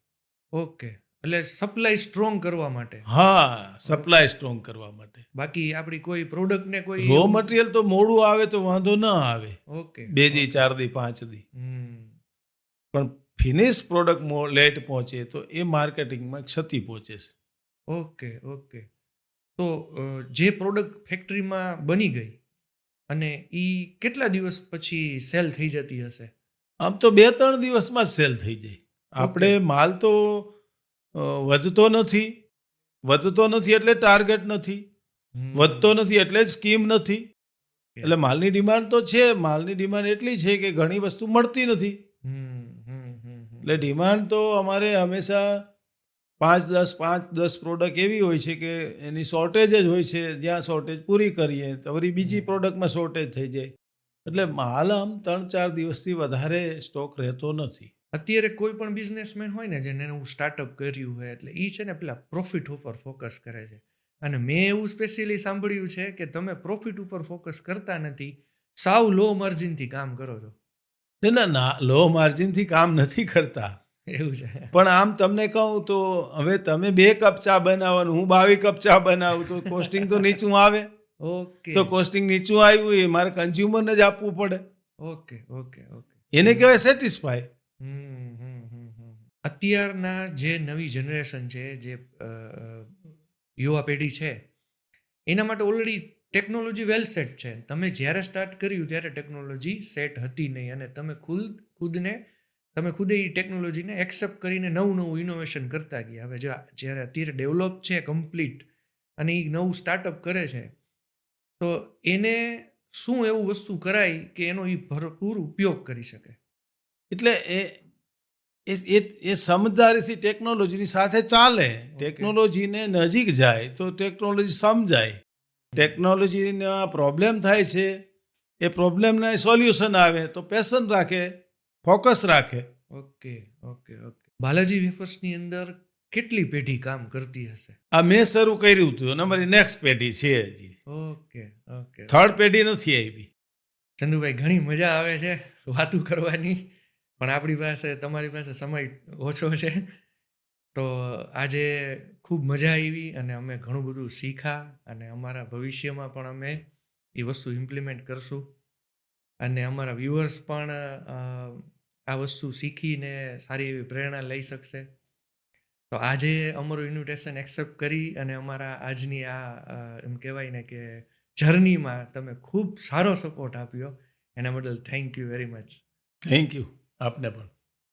ઓકે એટલે સપ્લાય સ્ટ્રોંગ કરવા માટે. હા, સપ્લાય સ્ટ્રોંગ કરવા માટે. બાકી આપણી કોઈ પ્રોડક્ટને કોઈ રો મટીરિયલ તો મોડું આવે તો વાંધો ન આવે, ઓકે 2 દી 4 દી 5 દી. પણ ફિનિશ પ્રોડક્ટ લેટ પહોંચે તો એ માર્કેટિંગમાં ક્ષતિ પહોંચે છે. ઓકે ઓકે તો જે પ્રોડક્ટ ફેક્ટરીમાં બની ગઈ અને એ કેટલા દિવસ પછી સેલ થઈ જતી હશે? આમ તો 2-3 દિવસમાં જ સેલ થઈ જાય. આપણે માલ તો વધતો નથી. વધતો નથી એટલે ટાર્ગેટ નથી. વધતો નથી એટલે જ સ્કીમ નથી. એટલે માલની ડિમાન્ડ તો છે, માલની ડિમાન્ડ એટલી છે કે ઘણી વસ્તુ મળતી નથી. એટલે ડિમાન્ડ તો અમારે હંમેશા 5-10 પ્રોડક્ટ એવી હોય છે કે એની શોર્ટેજ જ હોય છે. જ્યાં શોર્ટેજ પૂરી કરીએ તો વળી બીજી પ્રોડક્ટમાં શોર્ટેજ થઈ જાય. એટલે માલ આમ 3-4 દિવસથી વધારે સ્ટોક રહેતો નથી. અત્યારે કોઈ પણ બિઝનેસમેન હોય ને જેને હું સ્ટાર્ટઅપ કર્યું હોય એટલે એ છે ને પેલા પ્રોફિટ ઉપર ફોકસ કરે છે. અને મેં એવું સ્પેશિયલી સાંભળ્યું છે કે તમે પ્રોફિટ ઉપર ફોકસ કરતા નથી, સાવ લો માર્જિનથી કામ કરો છો. ના, લો માર્જિનથી કામ નથી કરતા. એવું છે? પણ આમ તમને કહું તો હવે તમે 2 કપ ચા બનાવવાનું, હું 22 કપ ચા બનાવું તો કોસ્ટિંગ તો નીચું આવે. ઓકે તો કોસ્ટિંગ નીચું આવ્યું એ મારે કન્ઝ્યુમરને જ આપવું પડે. ઓકે ઓકે ઓકે એને કહેવાય સેટિસ્ફાય. અત્યારના જે નવી જનરેશન છે, જે યુવા પેઢી છે, એના માટે ઓલરેડી ટેકનોલોજી વેલ સેટ છે. તમે જ્યારે સ્ટાર્ટ કર્યું ત્યારે ટેકનોલોજી સેટ હતી નહીં અને તમે ખુદે એ ટેકનોલોજીને એક્સેપ્ટ કરીને નવું ઇનોવેશન કરતા ગયા. હવે જ્યારે અત્યારે ડેવલપ છે કમ્પ્લીટ અને એ નવું સ્ટાર્ટઅપ કરે છે, તો એને શું એવું વસ્તુ કરાય કે એનો એ ભરપૂર ઉપયોગ કરી શકે? એટલે એ સમજદારીથી ટેકનોલોજીની સાથે ચાલે. ટેકનોલોજીને નજીક જાય તો ટેકનોલોજી સમજાય. ટેકનોલોજીના પ્રોબ્લેમ થાય છે, એ પ્રોબ્લેમના સોલ્યુશન આવે તો પેશન રાખે, ફોકસ રાખે. ઓકે ઓકે ઓકે બાલાજી વેફર્સની અંદર કેટલી પેઢી કામ કરતી હશે? આ મેં શરૂ કર્યું હતું અને અમારી નેક્સ્ટ પેઢી છે હજી. ઓકે ઓકે થર્ડ પેઢી નથી આવી. ચંદુભાઈ, ઘણી મજા આવે છે વાતું કરવાની, પણ આપણી પાસે તમારી પાસે સમય ઓછો છે. તો આજે ખૂબ મજા આવી અને અમે ઘણું બધું શીખ્યા અને અમારા ભવિષ્યમાં પણ અમે એ વસ્તુ ઇમ્પ્લિમેન્ટ કરશું અને અમારા વ્યુઅર્સ પણ આ વસ્તુ શીખીને સારી એવી પ્રેરણા લઈ શકશે. તો આજે અમારું ઇન્વિટેશન એક્સેપ્ટ કરી અને અમારા આજની આ એમ કહેવાય ને કે જર્નીમાં તમે ખૂબ સારો સપોર્ટ આપ્યો એના બદલ thank you very much. Thank you આપને પણ.